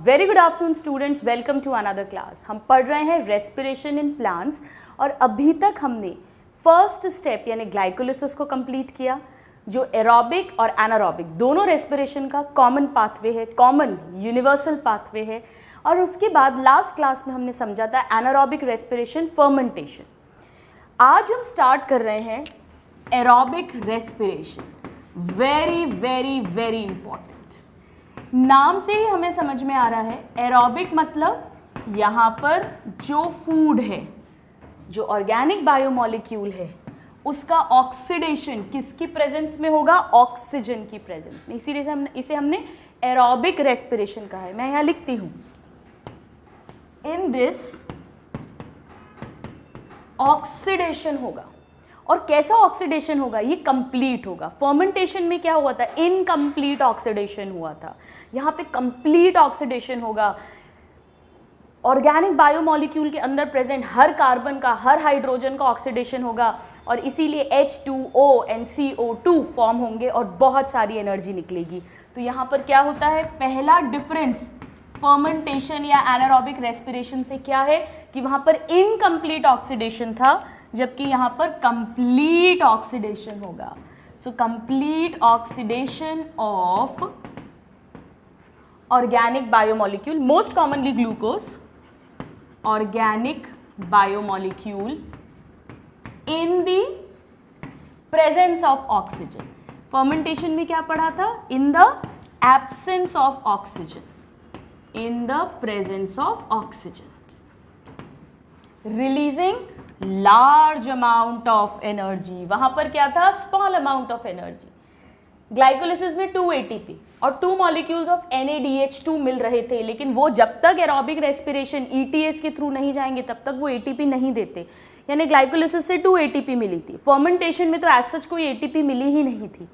Very good afternoon students, welcome to another class. हम पढ़ रहे हैं रेस्पिरेशन इन प्लांट्स और अभी तक हमने फर्स्ट स्टेप यानी ग्लाइकोलिसिस को कंप्लीट किया, जो एरोबिक और एनारोबिक दोनों रेस्पिरेशन का कॉमन पाथवे है, कॉमन यूनिवर्सल पाथवे है। और उसके बाद लास्ट क्लास में हमने समझा था एनारोबिक रेस्पिरेशन, फर्मेंटेशन। आज हम स्टार्ट कर रहे हैं aerobic respiration. Very very very important. नाम से ही हमें समझ में आ रहा है एरोबिक मतलब यहाँ पर जो फूड है, जो ऑर्गेनिक बायोमॉलिक्यूल है, उसका ऑक्सीडेशन किसकी प्रेजेंस में होगा? ऑक्सीजन की प्रेजेंस में। इसीलिए इसे हमने एरोबिक रेस्पिरेशन कहा है। मैं यहाँ लिखती हूँ, इन दिस ऑक्सीडेशन होगा। और कैसा ऑक्सीडेशन होगा? ये कंप्लीट होगा। फर्मेंटेशन में क्या हुआ था? इनकम्प्लीट ऑक्सीडेशन हुआ था। यहाँ पे कंप्लीट ऑक्सीडेशन होगा। ऑर्गेनिक बायोमॉलिक्यूल के अंदर प्रेजेंट हर कार्बन का, हर हाइड्रोजन का ऑक्सीडेशन होगा और इसीलिए H2O एंड CO2 फॉर्म होंगे और बहुत सारी एनर्जी निकलेगी। तो यहाँ पर क्या होता है? पहला डिफरेंस फर्मेंटेशन या एनारोबिक रेस्पिरेशन से क्या है कि वहाँ पर इनकम्प्लीट ऑक्सीडेशन था, जबकि यहाँ पर कंप्लीट ऑक्सीडेशन होगा। So complete oxidation of organic biomolecule, most commonly glucose, organic biomolecule in the presence of oxygen. Fermentation में क्या पढ़ा था? In the absence of oxygen, in the presence of oxygen, releasing large amount of energy. वहां पर क्या था? Small amount of energy. Glycolysis में 2 ATP और 2 मॉलिक्यूल्स ऑफ NADH2 मिल रहे थे, लेकिन वो जब तक एरोबिक रेस्पिरेशन ETS के थ्रू नहीं जाएंगे तब तक वो ATP नहीं देते। यानी ग्लाइकोलिसिस से 2 ATP मिली थी, फर्मेंटेशन में तो एज सच कोई ATP मिली ही नहीं थी।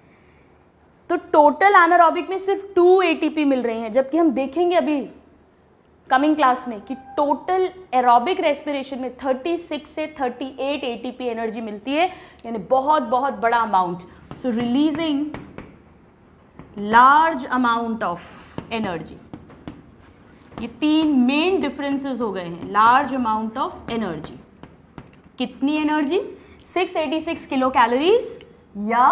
तो टोटल एनारोबिक में सिर्फ 2 ATP मिल रही हैं, जबकि हम देखेंगे अभी कमिंग क्लास में कि टोटल एरोबिक रेस्पिरेशन में 36 से 38 ATP एनर्जी मिलती है, यानी बहुत बहुत बड़ा amount. So releasing large amount of energy. ये 3 मेन डिफरेंसेस हो गए हैं। लार्ज अमाउंट ऑफ एनर्जी, कितनी एनर्जी? 686 किलो कैलोरीज, या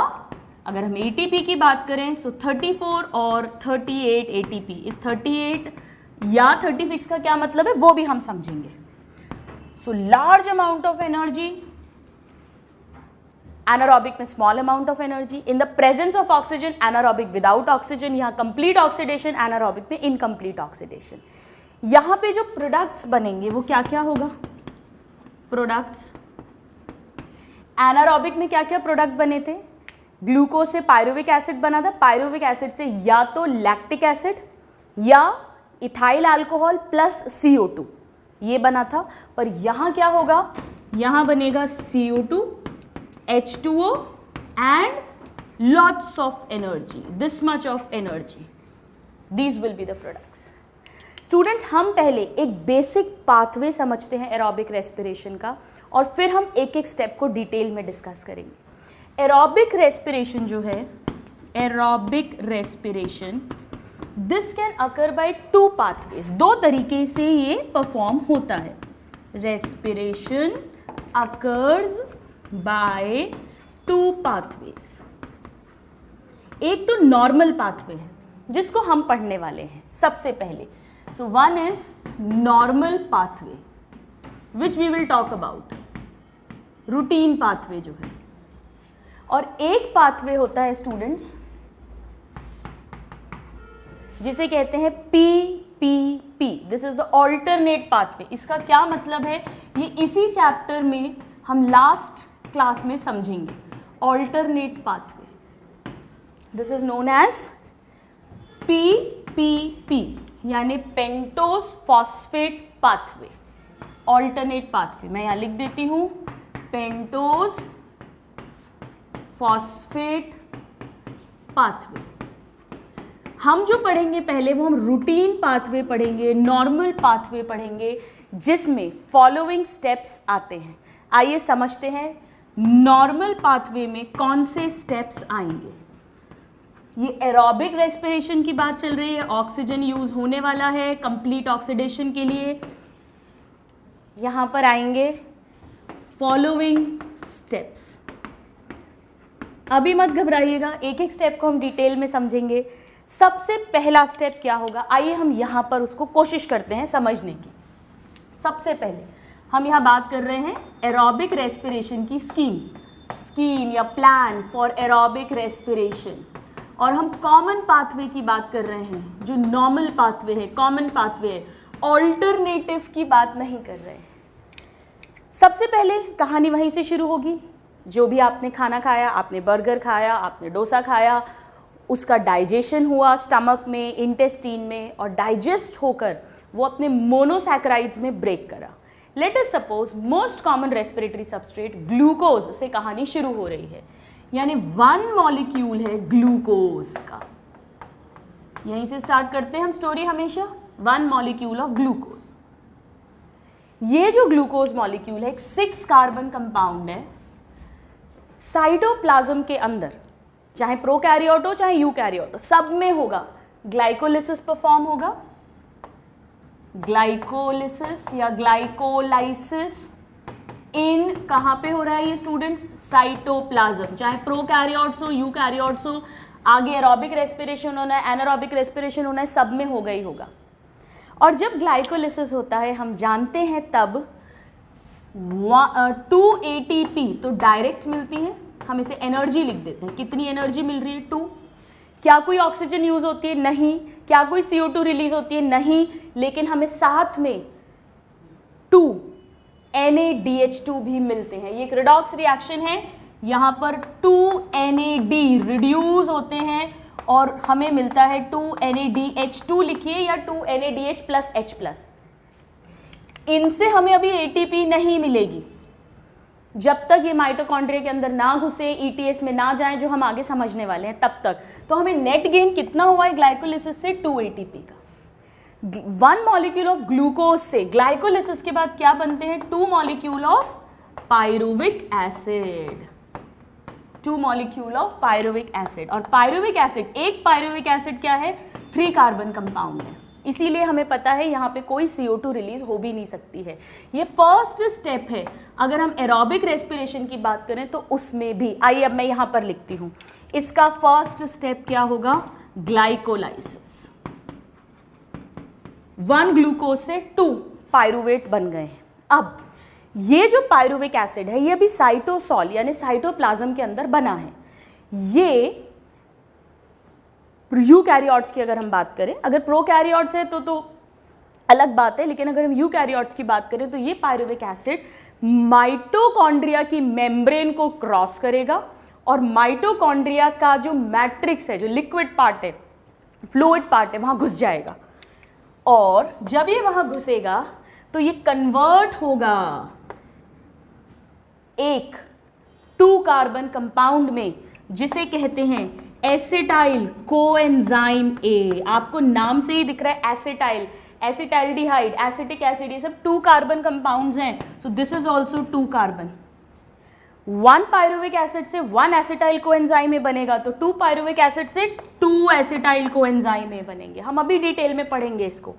अगर हम ATP की बात करें सो 34 और 38 ATP। इस 38 या 36 का क्या मतलब है वो भी हम समझेंगे। So large amount of energy, anaerobic में small amount of energy, in the presence of oxygen, anaerobic without oxygen, यहाँ कंप्लीट ऑक्सीडेशन, एनारोबिक में इनकम्प्लीट ऑक्सीडेशन। यहाँ पे जो प्रोडक्ट्स बनेंगे वो क्या क्या होगा? प्रोडक्ट्स एनारोबिक में क्या क्या प्रोडक्ट बने थे? ग्लूकोज से पायरुविक एसिड बना था, पायरुविक एसिड से या तो लैक्टिक एसिड या इथाइल अल्कोहल प्लस CO2 ये बना था। पर यहाँ क्या होगा? यहाँ बनेगा CO2, H2O and lots of energy, this much of energy. These will be the products. Students, हम पहले एक बेसिक पाथवे समझते हैं एरोबिक रेस्पिरेशन का और फिर हम एक एक स्टेप को डिटेल में डिस्कस करेंगे। एरोबिक रेस्पिरेशन जो है, aerobic respiration, this can occur by 2 pathways. 2 तरीके से ये परफॉर्म होता है। Respiration occurs by 2 pathways. एक तो नॉर्मल पाथवे है जिसको हम पढ़ने वाले हैं सबसे पहले। So one is normal pathway which we will talk about, routine pathway जो है। और एक पाथवे होता है स्टूडेंट्स जिसे कहते हैं PPP। This is the alternate pathway. इसका क्या मतलब है ये इसी चैप्टर में हम लास्ट क्लास में समझेंगे। Alternate pathway, this is known as PPP यानी pentose phosphate pathway, alternate pathway. मैं यहां लिख देती हूं, पेंटोस फॉस्फेट पाथवे। हम जो पढ़ेंगे पहले वो हम रूटीन पाथवे पढ़ेंगे, नॉर्मल पाथवे पढ़ेंगे, जिसमें फॉलोइंग स्टेप्स आते हैं। आइए समझते हैं नॉर्मल पाथवे में कौन से स्टेप्स आएंगे। ये एरोबिक रेस्पिरेशन की बात चल रही है, ऑक्सीजन यूज होने वाला है कंप्लीट ऑक्सीडेशन के लिए। यहां पर आएंगे फॉलोइंग स्टेप्स। अभी मत घबराइएगा, एक एक स्टेप को हम डिटेल में समझेंगे। सबसे पहला स्टेप क्या होगा, आइए हम यहां पर उसको कोशिश करते हैं समझने की। सबसे पहले हम यहां बात कर रहे हैं एरोबिक रेस्पिरेशन की स्कीम या प्लान फॉर एरोबिक रेस्पिरेशन, और हम कॉमन पाथवे की बात कर रहे हैं, जो नॉर्मल पाथवे है, कॉमन पाथवे है, ऑल्टरनेटिव की बात नहीं कर रहे हैं। सबसे पहले कहानी वहीं से शुरू होगी। जो भी आपने खाना खाया, आपने बर्गर खाया, आपने डोसा खाया, उसका डाइजेशन हुआ स्टमक में, इंटेस्टीन में, और डाइजेस्ट होकर वो अपने मोनोसैकेराइड्स में ब्रेक करा। Let us suppose most common respiratory substrate glucose से कहानी शुरू हो रही है, यानी वन मॉलिक्यूल है ग्लूकोज का। यहीं से स्टार्ट करते हैं हम स्टोरी हमेशा, वन मॉलिक्यूल ऑफ ग्लूकोज। ये जो ग्लूकोज मॉलिक्यूल है एक 6 कार्बन कंपाउंड है। साइटोप्लाज्म के अंदर, चाहे प्रोकैरियोट हो चाहे यूकैरियोट हो, सब में होगा, ग्लाइकोलिसिस परफॉर्म होगा। ग्लाइकोलिसिस या ग्लाइकोलाइसिस इन कहां पे हो रहा है ये स्टूडेंट्स, साइटोप्लाज्म। चाहे प्रोकैरियोट्स हो यूकैरियोट्स हो, आगे एरोबिक रेस्पिरेशन होना है, एनारोबिक रेस्पिरेशन होना है, सब में होगा ही होगा। और जब ग्लाइकोलिसिस होता है हम जानते हैं तब 2 ATP तो डायरेक्ट मिलती है, हम इसे एनर्जी लिख देते हैं। कितनी एनर्जी मिल रही है, 2। क्या कोई ऑक्सीजन यूज होती है, नहीं। क्या कोई CO2 रिलीज होती है, नहीं। लेकिन हमें साथ में 2 NADH2 भी मिलते हैं। ये एक रिडॉक्स रिएक्शन है, यहां पर 2 NAD रिड्यूस होते हैं और हमें मिलता है 2 NADH2 लिखिए, या 2 NADH प्लस H+। इनसे हमें अभी ATP नहीं मिलेगी जब तक ये माइटोकॉन्ड्रिया के अंदर ना घुसे, ETS में ना जाए, जो हम आगे समझने वाले हैं तब तक। तो हमें नेट गेन कितना हुआ है ग्लाइकोलिसिस से, 2 ATP का। 1 मॉलिक्यूल ऑफ ग्लूकोज से ग्लाइकोलिसिस के बाद क्या बनते हैं, 2 molecule of pyruvic acid. 2 molecule of pyruvic acid. और पायरुविक एसिड, एक पायरुविक एसिड क्या है, 3 कार्बन कंपाउंड है, इसीलिए हमें पता है यहाँ पे कोई CO2 रिलीज हो भी नहीं सकती है। ये फर्स्ट स्टेप है। अगर हम एरोबिक रेस्पिरेशन की बात करें तो उसमें भी, आइए अब मैं यहाँ पर लिखती हूँ, इसका फर्स्ट स्टेप क्या होगा, ग्लाइकोलाइसिस। 1 ग्लूकोज से 2 पायरुवेट बन गए हैं। अब ये जो पायरुविक एसिड है ये अभी साइटोसॉल यानी साइटोप्लाज्म के अंदर बना है। ये यूकैरियोट्स की अगर हम बात करें, अगर प्रोकैरियोट्स है तो अलग बात है, लेकिन अगर हम यूकैरियोट्स की बात करें तो ये पायरुविक एसिड माइटोकॉन्ड्रिया की मेम्ब्रेन को क्रॉस करेगा और माइटोकॉन्ड्रिया का जो मैट्रिक्स है, जो लिक्विड पार्ट है, फ्लूइड पार्ट है, वहां घुस जाएगा। और जब ये वहां घुसेगा तो ये कन्वर्ट होगा एक 2 कार्बन कंपाउंड में, जिसे कहते हैं एसिटाइल कोएंजाइम A। आपको नाम से ही दिख रहा है एसिटाइल, एसिटाइलडिहाइड, एसिटिक एसिड, ये सब 2 कार्बन कंपाउंड्स हैं। सो this is also 2 carbon. 1 pyruvic acid से 1 एसिटाइल कोएंजाइम A बनेगा, तो 2 पायरुविक एसिड से 2 एसिटाइल कोएंजाइम A बनेंगे। हम अभी डिटेल में पढ़ेंगे इसको।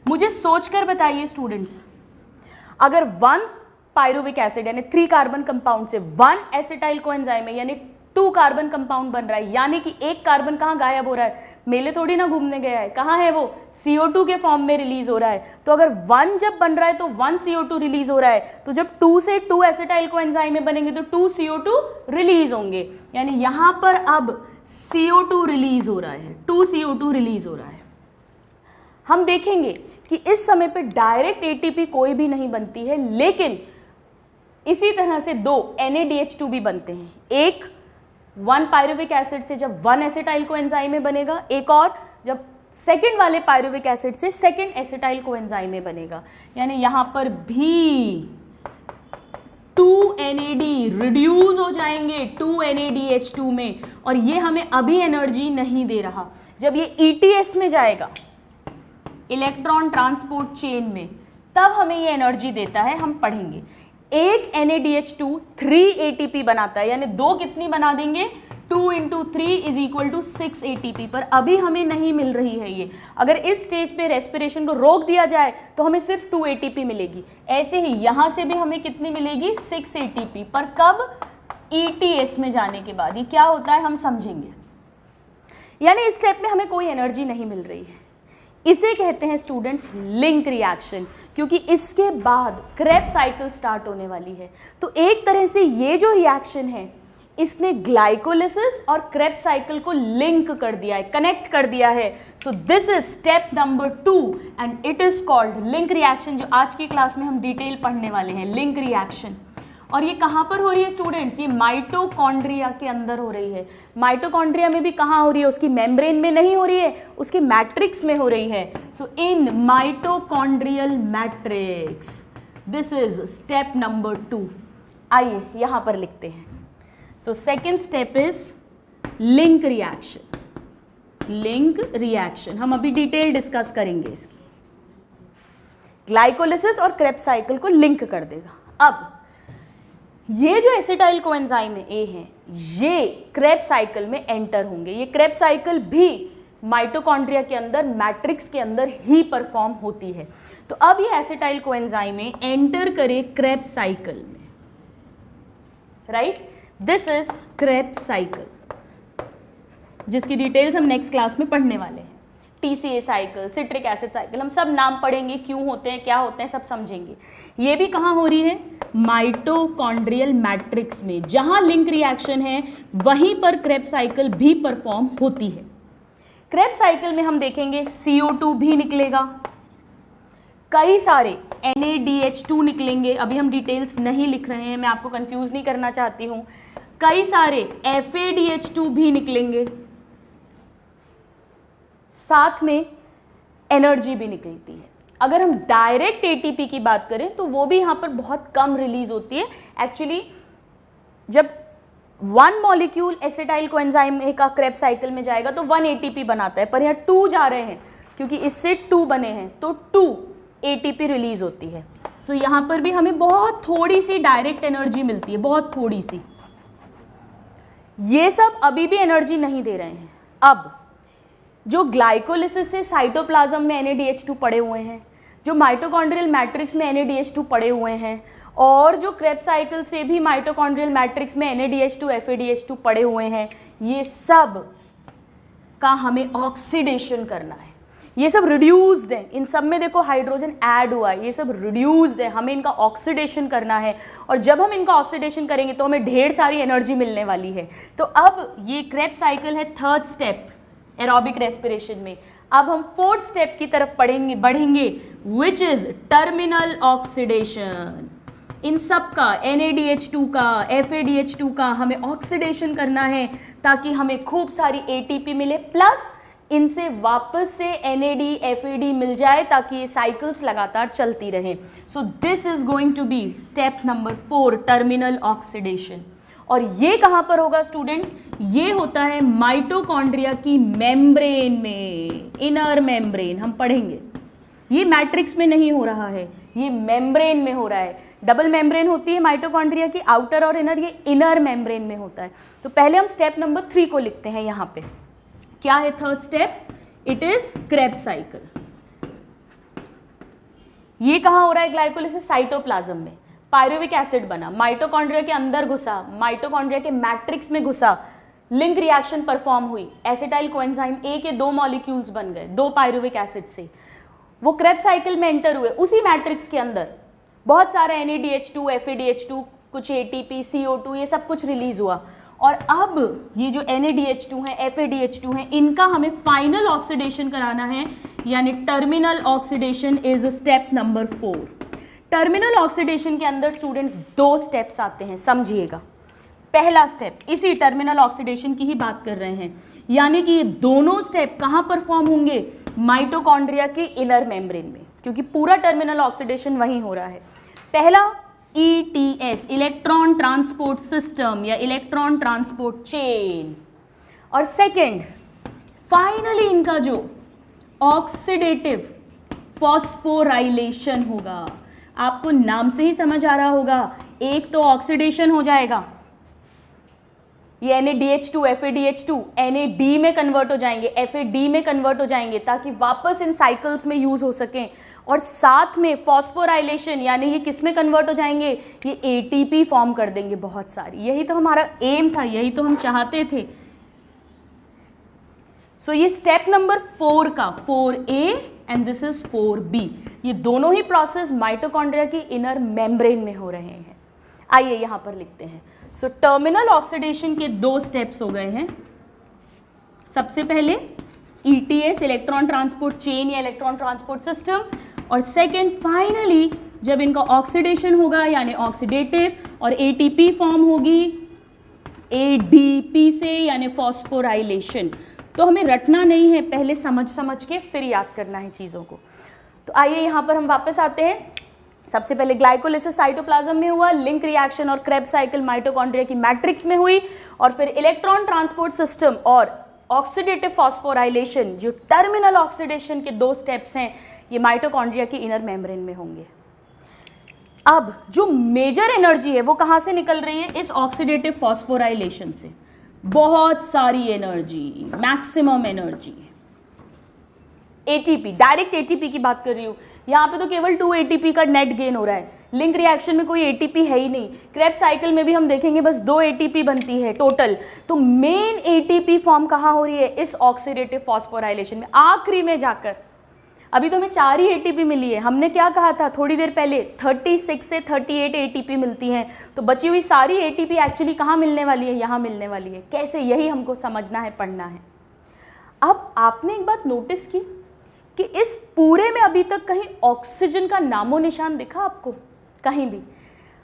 मुझे सोचकर बताइए स्टूडेंट्स, अगर 1 पायरुविक एसिड यानी 3 कार्बन कंपाउंड से 1 एसिटाइल कोएंजाइम A यानी 2 कार्बन कंपाउंड बन रहा है, यानी कि एक कार्बन कहाँ गायब हो रहा है, मेले थोड़ी ना घूमने गया है, कहाँ है वो, CO2 के फॉर्म में रिलीज हो रहा है। तो अगर 1 जब बन रहा है तो 1 CO2 रिलीज हो रहा है, तो जब 2 से 2 एसिटाइल कोएंजाइम में बनेंगे तो 2 CO2 रिलीज होंगे, यानी यहां पर अब CO2 रिलीज हो रहा है, 2 CO2 रिलीज हो रहा है। हम देखेंगे कि इस समय पे डायरेक्ट ATP कोई भी नहीं बनती है, लेकिन इसी तरह से 2 NADH2 भी बनते हैं। एक 1 पायरुविक एसिड से जब 1 एसिटाइल कोएंजाइम में बनेगा, एक और जब सेकंड वाले पायरुविक एसिड से 2 एसिटाइल कोएंजाइम में बनेगा, यानी यहां पर भी 2 NAD रिड्यूस हो जाएंगे 2 NADH2 में, और ये हमें अभी एनर्जी नहीं दे रहा। जब ये ETS में जाएगा, इलेक्ट्रॉन ट्रांसपोर्ट चेन में, तब हमें ये एनर्जी देता है, हम पढ़ेंगे। एक NADH2 3 ATP बनाता है, यानी 2 कितनी बना देंगे, 2 into 3 is equal to 6 ATP, पर अभी हमें नहीं मिल रही है ये। अगर इस स्टेज पे रेस्पिरेशन को रोक दिया जाए तो हमें सिर्फ 2 ATP मिलेगी। ऐसे ही यहाँ से भी हमें कितनी मिलेगी, 6 ATP, पर कब, ETS में जाने के बाद। ये क्या होता है हम समझेंगे। यानी इस स्टेप में हमें कोई एनर्जी नहीं मिल रही है। इसे कहते हैं स्टूडेंट्स लिंक रिएक्शन, क्योंकि इसके बाद क्रेब्स साइकिल स्टार्ट होने वाली है। तो एक तरह से ये जो रिएक्शन है इसने ग्लाइकोलिसिस और क्रेब्स साइकिल को लिंक कर दिया है, कनेक्ट कर दिया है। सो this is step number 2 and it is called link reaction, जो आज की क्लास में हम डिटेल पढ़ने वाले हैं, लिंक रिएक्शन। और ये कहाँ पर हो रही है स्टूडेंट्स, ये माइटोकॉन्ड्रिया के अंदर हो रही है। माइटोकॉन्ड्रिया में भी कहाँ हो रही है, उसकी मेम्ब्रेन में नहीं हो रही है, उसकी मैट्रिक्स में हो रही है। So in mitochondrial matrix, this is step number 2। आइए यहाँ पर लिखते हैं। So second step is link reaction. Link reaction हम अभी डिटेल डिस्कस करेंगे इसकी। ग्लाइकोलिसिस और क्रेब्स साइकिल को लिंक कर देगा। अब ये जो एसिटाइल कोएंजाइम ए हैं, ये क्रेब्स साइकिल में एंटर होंगे। ये क्रेब्स साइकिल भी माइटोकॉन्ड्रिया के अंदर, मैट्रिक्स के अंदर ही परफॉर्म होती है। तो अब ये एसिटाइल कोएंजाइम ए एंटर करे क्रेब्स साइकिल में, right. This is Krebs cycle, जिसकी डिटेल्स हम नेक्स्ट क्लास में पढ़ने वाले हैं। TCA cycle, citric acid cycle, हम सब नाम पढ़ेंगे, क्यों होते हैं, क्या होते हैं, सब समझेंगे। ये भी कहाँ हो रही है, माइटोकॉन्ड्रियल मैट्रिक्स में। जहां लिंक रिएक्शन है वहीं पर क्रेब्स साइकिल भी परफॉर्म होती है। क्रेब्स साइकिल में हम देखेंगे CO2 भी निकलेगा, कई सारे NaDH2 निकलेंगे। अभी हम डिटेल्स नहीं लिख रहे हैं, मैं आपको कंफ्यूज नहीं करना चाहती हूं। कई सारे FADH2 भी निकलेंगे, साथ में एनर्जी भी निकलती है। अगर हम डायरेक्ट ATP की बात करें तो वो भी यहाँ पर बहुत कम रिलीज होती है। एक्चुअली जब 1 मॉलिक्यूल एसिटाइल कोएंजाइम ए का क्रेब्स साइकिल में जाएगा तो 1 ATP बनाता है, पर यहाँ 2 जा रहे हैं क्योंकि इससे 2 बने हैं, तो 2 ATP रिलीज होती है। सो यहाँ पर भी हमें बहुत थोड़ी सी डायरेक्ट एनर्जी मिलती है, बहुत थोड़ी सी। ये सब अभी भी एनर्जी नहीं दे रहे हैं। अब जो ग्लाइकोलिसिस से साइटोप्लाज्म में NaDH2 पड़े हुए हैं, जो माइटोकॉन्ड्रियल मैट्रिक्स में NaDH2 पड़े हुए हैं, और जो क्रेब्स साइकिल से भी माइटोकॉन्ड्रियल मैट्रिक्स में NaDH2 FADH2 पड़े हुए हैं, ये सब का हमें ऑक्सीडेशन करना है। ये सब रिड्यूस्ड है, इन सब में देखो हाइड्रोजन ऐड हुआ है, ये सब रिड्यूस्ड है, हमें इनका ऑक्सीडेशन करना है। और जब हम इनका ऑक्सीडेशन करेंगे तो हमें ढेर सारी एनर्जी मिलने वाली है। तो अब ये क्रेब्स साइकिल है थर्ड स्टेप एरोबिक रेस्पिरेशन में। अब हम फोर्थ स्टेप की तरफ बढ़ेंगे विच इज टर्मिनल ऑक्सीडेशन। इन सब का, NaDH2 का, FADH2 का हमें ऑक्सीडेशन करना है ताकि हमें खूब सारी ATP मिले, प्लस इनसे वापस से NAD FAD मिल जाए ताकि ये साइकिल्स लगातार चलती रहें। So this is going to be step number 4, terminal oxidation. और ये कहाँ पर होगा स्टूडेंट्स, ये होता है माइटोकॉन्ड्रिया की मेम्ब्रेन में, इनर मेम्ब्रेन हम पढ़ेंगे। ये मैट्रिक्स में नहीं हो रहा है, ये मेम्ब्रेन में हो रहा है। डबल मेम्ब्रेन होती है माइटोकॉन्ड्रिया की, आउटर और इनर, ये इनर मेम्ब्रेन में होता है। तो पहले हम स्टेप नंबर 3 को लिखते हैं यहाँ पे। क्या है third step, it is Krebs cycle. ये कहाँ हो रहा है ग्लाइकोलिसिस, साइटोप्लाज्म में। पायरुविक एसिड बना, माइटोकॉन्ड्रिया के अंदर घुसा, माइटोकॉन्ड्रिया के मैट्रिक्स में घुसा, लिंक रिएक्शन परफॉर्म हुई, एसिटाइल कोएंजाइम ए के 2 मॉलिक्यूल्स बन गए 2 पायरुविक एसिड से। वो क्रेब्स साइकिल में एंटर हुए, उसी मैट्रिक्स के अंदर बहुत सारे NaDH2 FADH2, कुछ ATP CO2, ये सब कुछ रिलीज हुआ। और अब ये जो NaDH2 हैं, FADH2 हैं, इनका हमें फाइनल ऑक्सीडेशन कराना है, यानी terminal oxidation is step number 4। Terminal oxidation के अंदर स्टूडेंट्स 2 स्टेप्स आते हैं, समझिएगा। पहला स्टेप, इसी टर्मिनल ऑक्सीडेशन की ही बात कर रहे हैं, यानी कि ये दोनों स्टेप कहाँ परफॉर्म होंगे, माइटोकॉन्ड्रिया की इनर मेम्ब्रेन में, क्योंकि पूरा टर्मिनल ऑक्सीडेशन वहीं हो रहा है। पहला ETS, इलेक्ट्रॉन ट्रांसपोर्ट सिस्टम या इलेक्ट्रॉन ट्रांसपोर्ट चेन, और सेकेंड फाइनली इनका जो ऑक्सीडेटिव फॉस्फोराइलेशन होगा। आपको नाम से ही समझ आ रहा होगा, एक तो ऑक्सीडेशन हो जाएगा, ये NaDH2 FADH2 NAD में कन्वर्ट हो जाएंगे, FAD में कन्वर्ट हो जाएंगे, ताकि वापस इन साइकिल्स में यूज हो सकें। और साथ में फॉस्फोराइलेशन, यानी ये किस में कन्वर्ट हो जाएंगे, ये ATP फॉर्म कर देंगे बहुत सारी। यही तो हमारा एम था, यही तो हम चाहते थे। सो ये स्टेप नंबर 4 का 4A and this is 4B, ये दोनों ही प्रोसेस माइटोकॉन्ड्रिया की इनर मेम्ब्रेन में हो रहे हैं। आइए यहां पर लिखते हैं। सो टर्मिनल ऑक्सीडेशन के 2 स्टेप्स हो गए हैं। सबसे पहले ETS इलेक्ट्रॉन ट्रांसपोर्ट चेन या इलेक्ट्रॉन ट्रांसपोर्ट सिस्टम, और सेकेंड फाइनली जब इनका ऑक्सीडेशन होगा यानी ऑक्सीडेटिव, और ATP फॉर्म होगी ADP से यानी फॉस्फोराइलेशन। तो हमें रटना नहीं है, पहले समझ के फिर याद करना है चीज़ों को। तो आइए यहाँ पर हम वापस आते हैं। सबसे पहले ग्लाइकोलिसिस साइटोप्लाज्म में हुआ, लिंक रिएक्शन और क्रेब्स साइकिल माइटोकॉन्ड्रिया की मैट्रिक्स में हुई, और फिर इलेक्ट्रॉन ट्रांसपोर्ट सिस्टम और ऑक्सीडेटिव फॉस्फोराइलेशन, जो टर्मिनल ऑक्सीडेशन के 2 स्टेप्स हैं, ये माइटोकॉन्ड्रिया की इनर मेम्ब्रेन में होंगे। अब जो मेजर एनर्जी है वो कहाँ से निकल रही है, इस ऑक्सीडेटिव फॉस्फोराइलेशन से। बहुत सारी energy, maximum energy. ATP, direct ATP की बात कर रही हूँ, यहाँ पे तो केवल 2 ATP का नेट गेन हो रहा है। लिंक रिएक्शन में कोई ATP है ही नहीं। क्रेब्स साइकिल में भी हम देखेंगे बस 2 ATP बनती है टोटल। तो मेन ATP फॉर्म कहाँ हो रही है, इस ऑक्सीडेटिव फॉस्फोराइलेशन में, आखिरी में जाकर। अभी तो हमें 4 ही ATP मिली है, हमने क्या कहा था थोड़ी देर पहले, 36 से 38 ATP मिलती हैं। तो बची हुई सारी ATP एक्चुअली कहाँ मिलने वाली है, यहाँ मिलने वाली है। कैसे, यही हमको समझना है, पढ़ना है। अब आपने एक बात नोटिस की कि इस पूरे में अभी तक कहीं ऑक्सीजन का नामो निशान दिखा आपको, कहीं भी?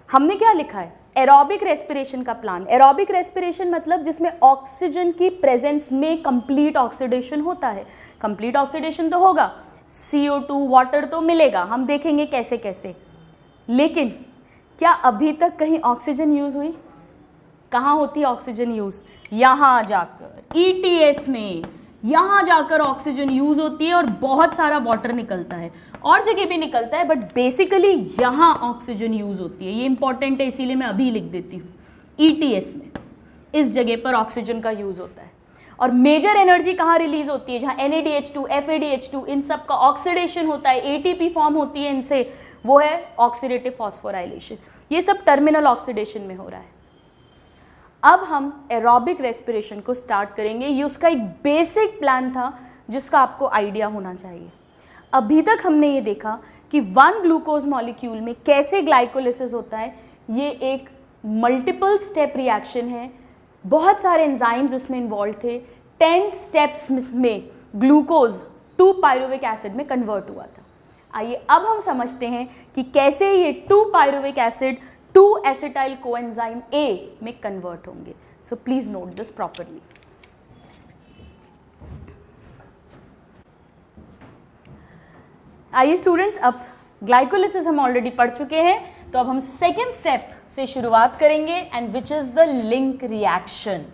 हमने क्या लिखा है, एरोबिक रेस्पिरेशन का प्लान। एरोबिक रेस्पिरेशन मतलब जिसमें ऑक्सीजन की प्रेजेंस में कंप्लीट ऑक्सीडेशन होता है। कंप्लीट ऑक्सीडेशन तो होगा, CO2 वाटर तो मिलेगा, हम देखेंगे कैसे कैसे। लेकिन क्या अभी तक कहीं ऑक्सीजन यूज हुई? कहाँ होती है ऑक्सीजन यूज? यहाँ जाकर ETS में, यहाँ जाकर ऑक्सीजन यूज होती है और बहुत सारा वाटर निकलता है। और जगह भी निकलता है, बट बेसिकली यहाँ ऑक्सीजन यूज होती है। ये इंपॉर्टेंट है, इसीलिए मैं अभी लिख देती हूँ। ETS में इस जगह पर ऑक्सीजन का यूज होता है। और मेजर एनर्जी कहाँ रिलीज होती है, जहाँ NaDH2 FADH2 इन सब का ऑक्सीडेशन होता है, ATP फॉर्म होती है इनसे, वो है ऑक्सीडेटिव फॉस्फोराइलेशन। ये सब टर्मिनल ऑक्सीडेशन में हो रहा है। अब हम एरोबिक रेस्पिरेशन को स्टार्ट करेंगे। ये उसका एक बेसिक प्लान था जिसका आपको आइडिया होना चाहिए। अभी तक हमने ये देखा कि 1 ग्लूकोज मॉलिक्यूल में कैसे ग्लाइकोलिसिस होता है। ये एक मल्टीपल स्टेप रिएक्शन है, बहुत सारे एंजाइम्स इसमें इन्वॉल्व थे। 10 स्टेप्स में ग्लूकोज 2 पायरुविक एसिड में कन्वर्ट हुआ था। आइए अब हम समझते हैं कि कैसे ये 2 pyruvic acid 2 acetyl coenzyme A में कन्वर्ट होंगे। So please note this properly. आइए स्टूडेंट्स, अब ग्लाइकोलिसिस हम ऑलरेडी पढ़ चुके हैं, तो अब हम सेकेंड स्टेप से शुरुआत करेंगे, and which is the link reaction.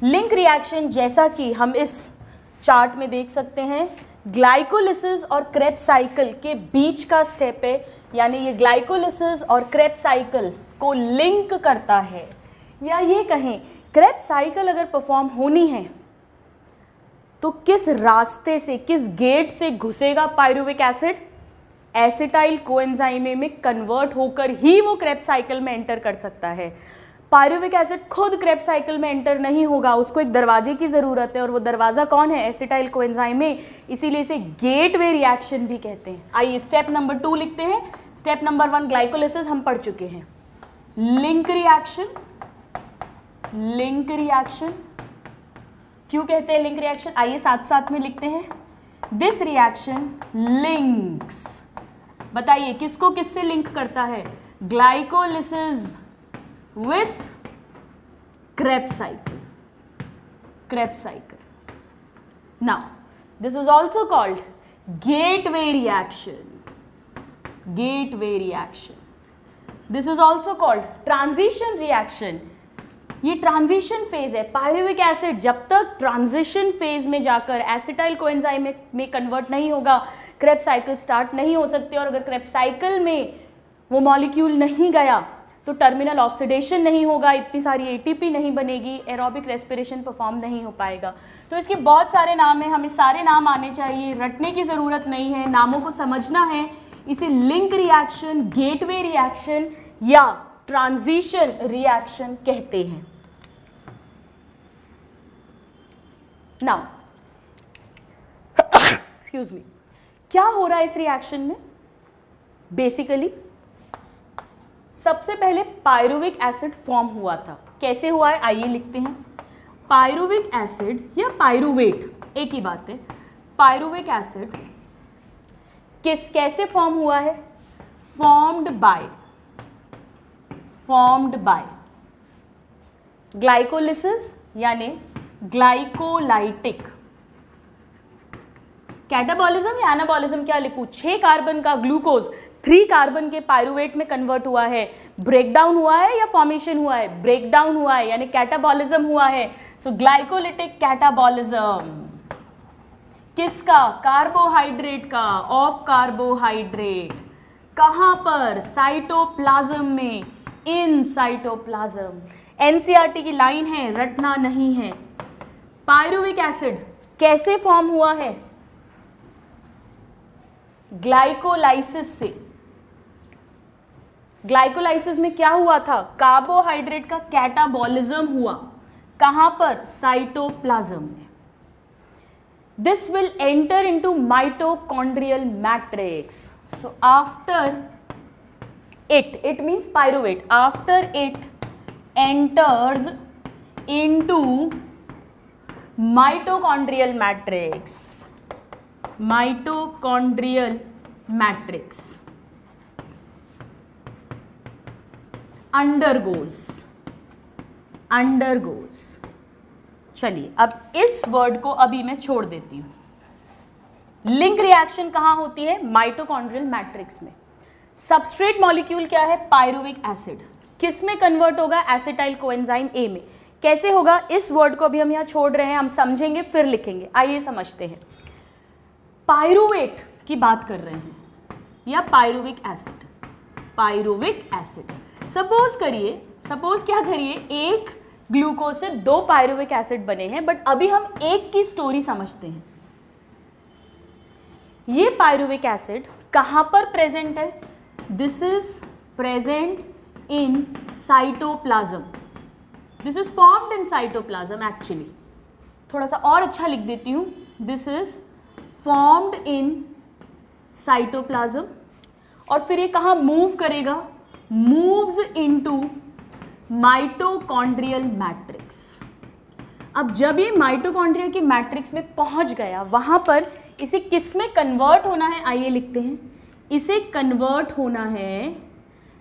Link reaction जैसा कि हम इस चार्ट में देख सकते हैं, ग्लाइकोलिसिस और क्रेब्स साइकिल के बीच का स्टेप है, यानी ये ग्लाइकोलिसिस और क्रेब्स साइकिल को लिंक करता है। या ये कहें, क्रेब्स साइकिल अगर परफॉर्म होनी है तो किस रास्ते से, किस गेट से घुसेगा पायरुविक एसिड? एसिटाइल कोएंजाइम में कन्वर्ट होकर ही वो क्रेब्स साइकिल में एंटर कर सकता है। पायरुविक एसिड खुद क्रेब्स साइकिल में एंटर नहीं होगा, उसको एक दरवाजे की ज़रूरत है, और वो दरवाज़ा कौन है? एसिटाइल कोएंजाइम में, इसीलिए इसे गेटवे रिएक्शन भी कहते हैं। आइए स्टेप नंबर 2 लिखते हैं। स्टेप नंबर 1 ग्लाइकोलिसिस हम पढ़ चुके हैं। लिंक रिएक्शन, लिंक रिएक्शन क्यों कहते हैं लिंक रिएक्शन? आइए साथ साथ में लिखते हैं। दिस रिएक्शन लिंक्स, बताइए किसको किससे लिंक करता है? Glycolysis with Krebs cycle, Krebs cycle. Now this is also called gateway reaction, gateway reaction. This is also called transition reaction. ये ट्रांजिशन फेज है। पायरुविक एसिड जब तक ट्रांजिशन फेज में जाकर एसिटाइल कोएंजाइम में कन्वर्ट नहीं होगा, क्रेब्स साइकिल स्टार्ट नहीं हो सकती। और अगर क्रेब्स साइकिल में वो मॉलिक्यूल नहीं गया तो टर्मिनल ऑक्सीडेशन नहीं होगा, इतनी सारी एटीपी नहीं बनेगी, एरोबिक रेस्पिरेशन परफॉर्म नहीं हो पाएगा। तो इसके बहुत सारे नाम हैं, हमें सारे नाम आने चाहिए, रटने की ज़रूरत नहीं है, नामों को समझना है। इसे लिंक रिएक्शन, गेटवे रिएक्शन या ट्रांजिशन रिएक्शन कहते हैं। नाउ एक्सक्यूज मी, क्या हो रहा है इस रिएक्शन में? बेसिकली सबसे पहले पायरुविक एसिड फॉर्म हुआ था। कैसे हुआ है आइए लिखते हैं। पायरुविक एसिड या पायरुवेट एक ही बात है। पायरुविक एसिड कैसे फॉर्म हुआ है? फॉर्म्ड बाय ग्लाइकोलिसिस यानी ग्लाइकोलाइटिक। कैटाबॉलिज्म या एनाबॉलिज्म क्या लिखूं? 6 कार्बन का ग्लूकोज 3 कार्बन के पायरुवेट में कन्वर्ट हुआ है। ब्रेकडाउन हुआ है या फॉर्मेशन हुआ है? ब्रेकडाउन हुआ है, यानी कैटाबॉलिज्म हुआ है। सो ग्लाइकोलिटिक कैटाबॉलिज्म किसका? कार्बोहाइड्रेट का, ऑफ कार्बोहाइड्रेट। कहां पर? साइटोप्लाज्म में, इन साइटोप्लाज्म। एनसीईआरटी की लाइन है, रटना नहीं है। पायरुविक एसिड कैसे फॉर्म हुआ है? ग्लाइकोलाइसिस से। ग्लाइकोलाइसिस में क्या हुआ था? कार्बोहाइड्रेट का कैटाबॉलिज्म हुआ। कहां पर? साइटोप्लाज्म में। This will enter into mitochondrial matrix. So after it means pyruvate. After it enters into mitochondrial matrix. Mitochondrial matrix undergoes. चलिए अब इस वर्ड को अभी मैं छोड़ देती हूं। लिंक रिएक्शन कहां होती है? माइटोकॉन्ड्रियल मैट्रिक्स में। सबस्ट्रेट मॉलिक्यूल क्या है? Pyruvic acid. किस में कन्वर्ट होगा? एसिटाइल कोएंजाइम ए में। कैसे होगा? इस वर्ड को अभी हम यहां छोड़ रहे हैं, हम समझेंगे फिर लिखेंगे। आइए समझते हैं। पायरुवेट की बात कर रहे हैं या pyruvic acid. Pyruvic acid suppose क्या करिए, एक ग्लूकोज से 2 पायरुविक एसिड बने हैं, बट अभी हम एक की स्टोरी समझते हैं। ये पायरुविक एसिड कहां पर प्रेजेंट है? This is present in cytoplasm. This is formed in cytoplasm. Actually थोड़ा सा और अच्छा लिख देती हूं, this is formed in cytoplasm. और फिर ये कहां मूव करेगा? Moves into mitochondrial matrix. अब जब ये माइटोकॉन्ड्रिया की मैट्रिक्स में पहुंच गया, वहां पर इसे किस में कन्वर्ट होना है? आइए लिखते हैं। इसे कन्वर्ट होना है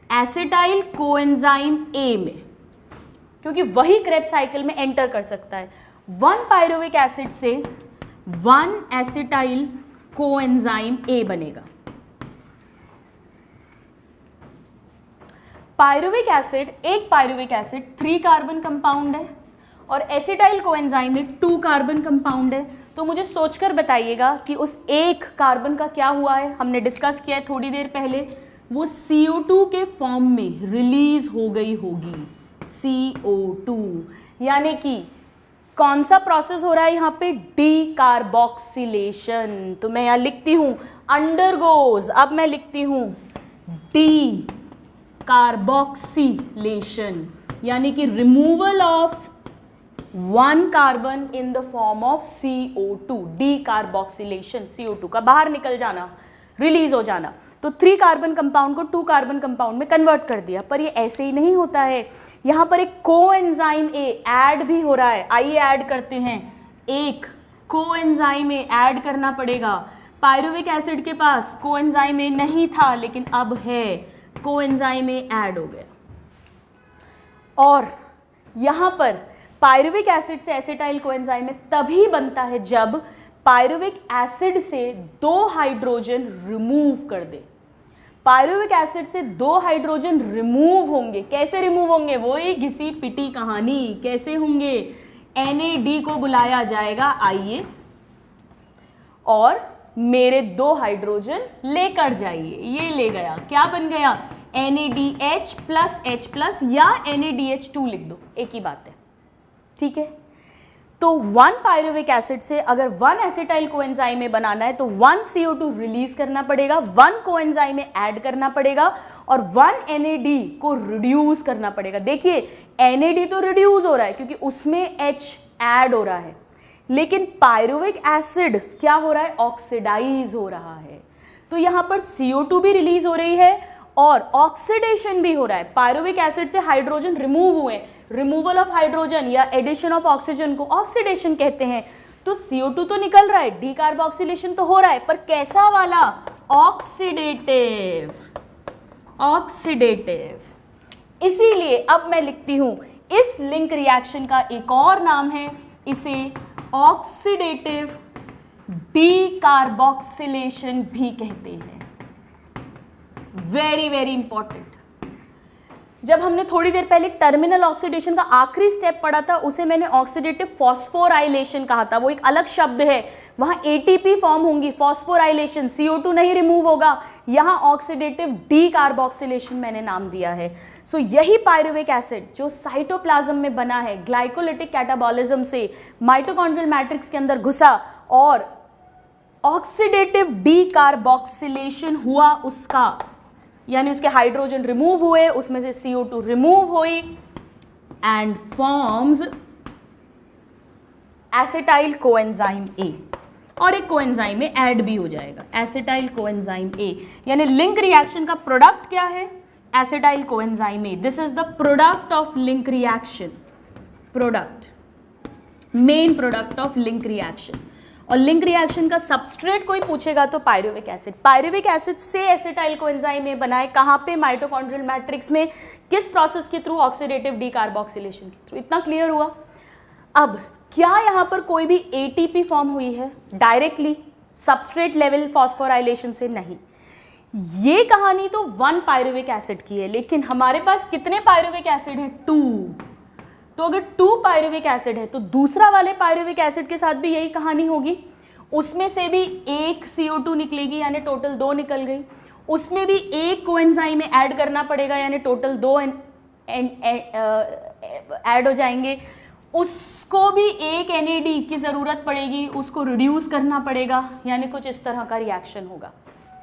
एसिटाइल कोएंजाइम ए में, क्योंकि वही क्रेब्स साइकिल में एंटर कर सकता है। 1 पायरुविक एसिड से 1 एसिटाइल कोएंजाइम ए बनेगा। पायरुविक एसिड, एक पायरुविक एसिड 3 कार्बन कंपाउंड है और एसिटाइल कोएंजाइम में 2 कार्बन कंपाउंड है। तो मुझे सोचकर बताइएगा कि उस एक कार्बन का क्या हुआ है। हमने डिस्कस किया है थोड़ी देर पहले, वो CO2 के फॉर्म में रिलीज हो गई होगी। CO2 यानी कि कौन सा प्रोसेस हो रहा है यहाँ पे? डीकार्बोक्सिलेशन। तो मैं यहाँ लिखती हूँ अंडरगोज। अब मैं लिखती हूँ डी कार्बोक्सिलेशन, यानी कि removal of 1 carbon in the form of CO2। Decarboxylation, CO2 का बाहर निकल जाना, रिलीज हो जाना। तो 3 कार्बन कंपाउंड को 2 कार्बन कंपाउंड में कन्वर्ट कर दिया। पर ये ऐसे ही नहीं होता है, यहाँ पर एक कोएंजाइम ए ऐड भी हो रहा है। आइए ऐड करते हैं। एक कोएंजाइम ए ऐड करना पड़ेगा। पायरुविक एसिड के पास कोएंजाइम ए नहीं था, लेकिन अब है। कोएंजाइम ए ऐड हो गया और यहाँ पर पायरुविक एसिड से एसिटाइल कोएंजाइम में तभी बनता है जब पायरुविक एसिड से 2 हाइड्रोजन रिमूव कर दे। पायरुविक एसिड से 2 हाइड्रोजन रिमूव होंगे। कैसे रिमूव होंगे? वही घिसी पिटी कहानी। कैसे होंगे? NAD को बुलाया जाएगा, आइए, और मेरे 2 हाइड्रोजन लेकर जाइए। ये ले गया, क्या बन गया? NADH प्लस H प्लस या NADH2 लिख दो, एक ही बात है, ठीक है। तो 1 पायरुविक एसिड से अगर 1 एसिटाइल कोएंजाइम में बनाना है तो 1 CO2 रिलीज करना पड़ेगा, 1 कोएंजाइम में ऐड करना पड़ेगा और 1 NAD को रिड्यूस करना पड़ेगा। देखिए NAD तो रिड्यूस हो रहा है क्योंकि उसमें H ऐड हो रहा है, लेकिन पायरुविक एसिड क्या हो रहा है, ऑक्सीडाइज हो रहा है। तो यहां पर CO2 भी रिलीज हो रही है और ऑक्सीडेशन भी हो रहा है। पायरुविक एसिड से हाइड्रोजन रिमूव हुए, रिमूवल ऑफ हाइड्रोजन या एडिशन ऑफ ऑक्सीजन को ऑक्सीडेशन कहते हैं। तो CO2 तो निकल रहा है, डी कार्बोक्सिलेशन तो हो रहा है, पर कैसा वाला, ऑक्सीडेटिव, ऑक्सीडेटिव। इसीलिए अब मैं लिखती हूं इस लिंक रिएक्शन का एक और नाम है, इसे ऑक्सीडेटिव डी कार्बोक्सिलेशन भी कहते हैं। Very very important. जब हमने थोड़ी देर पहले टर्मिनल ऑक्सीडेशन का आखिरी स्टेप पढ़ा था, उसे मैंने ऑक्सीडेटिव फॉस्फोराइलेशन कहा था। वो एक अलग शब्द है, वहां ATP फॉर्म होंगी, फॉस्फोराइलेशन, CO2 नहीं रिमूव होगा। यहां ऑक्सीडेटिव डी कार्बोक्सिलेशन मैंने नाम दिया है। सो यही पायरुविक एसिड जो साइटोप्लाज्म में बना है, ग्लाइकोलिटिक कैटाबॉलिज्म से माइटोकॉन्ड्रियल मैट्रिक्स के अंदर घुसा और ऑक्सीडेटिव डी कार्बोक्सिलेशन हुआ उसका, यानी उसके हाइड्रोजन रिमूव हुए, उसमें से CO2 रिमूव हुई and forms acetyl coenzyme A, और एक कोएंजाइम में ऐड भी हो जाएगा, एसिटाइल कोएंजाइम A। यानी लिंक रिएक्शन का प्रोडक्ट क्या है, acetyl coenzyme A। This is the product of link reaction, product, main product of link reaction. और लिंक रिएक्शन का सबस्ट्रेट कोई पूछेगा तो पायरुविक एसिड। पायरुविक एसिड से एसिटाइल कोएंजाइम में बनाए, कहां पे, माइटोकॉन्ड्रियल मैट्रिक्स में, किस प्रोसेस के थ्रू, ऑक्सीडेटिव डी कार्बोक्सिलेशन के थ्रू। इतना क्लियर हुआ। अब क्या यहां पर कोई भी ATP फॉर्म हुई है डायरेक्टली सबस्ट्रेट लेवल फॉस्फोराइलेशन से? नहीं। ये कहानी तो 1 पायरुविक एसिड की है, लेकिन हमारे पास कितने पायरुविक एसिड है, 2। तो अगर 2 पायरुविक एसिड है तो दूसरा वाले पायरुविक एसिड के साथ भी यही कहानी होगी। उसमें से भी एक CO2 निकलेगी, यानी टोटल 2 निकल गई। उसमें भी एक कोएंजाइम में ऐड करना पड़ेगा, यानी टोटल 2 ऐड हो जाएंगे। उसको भी एक NAD की जरूरत पड़ेगी, उसको रिड्यूस करना पड़ेगा, यानी कुछ इस तरह का रिएक्शन होगा,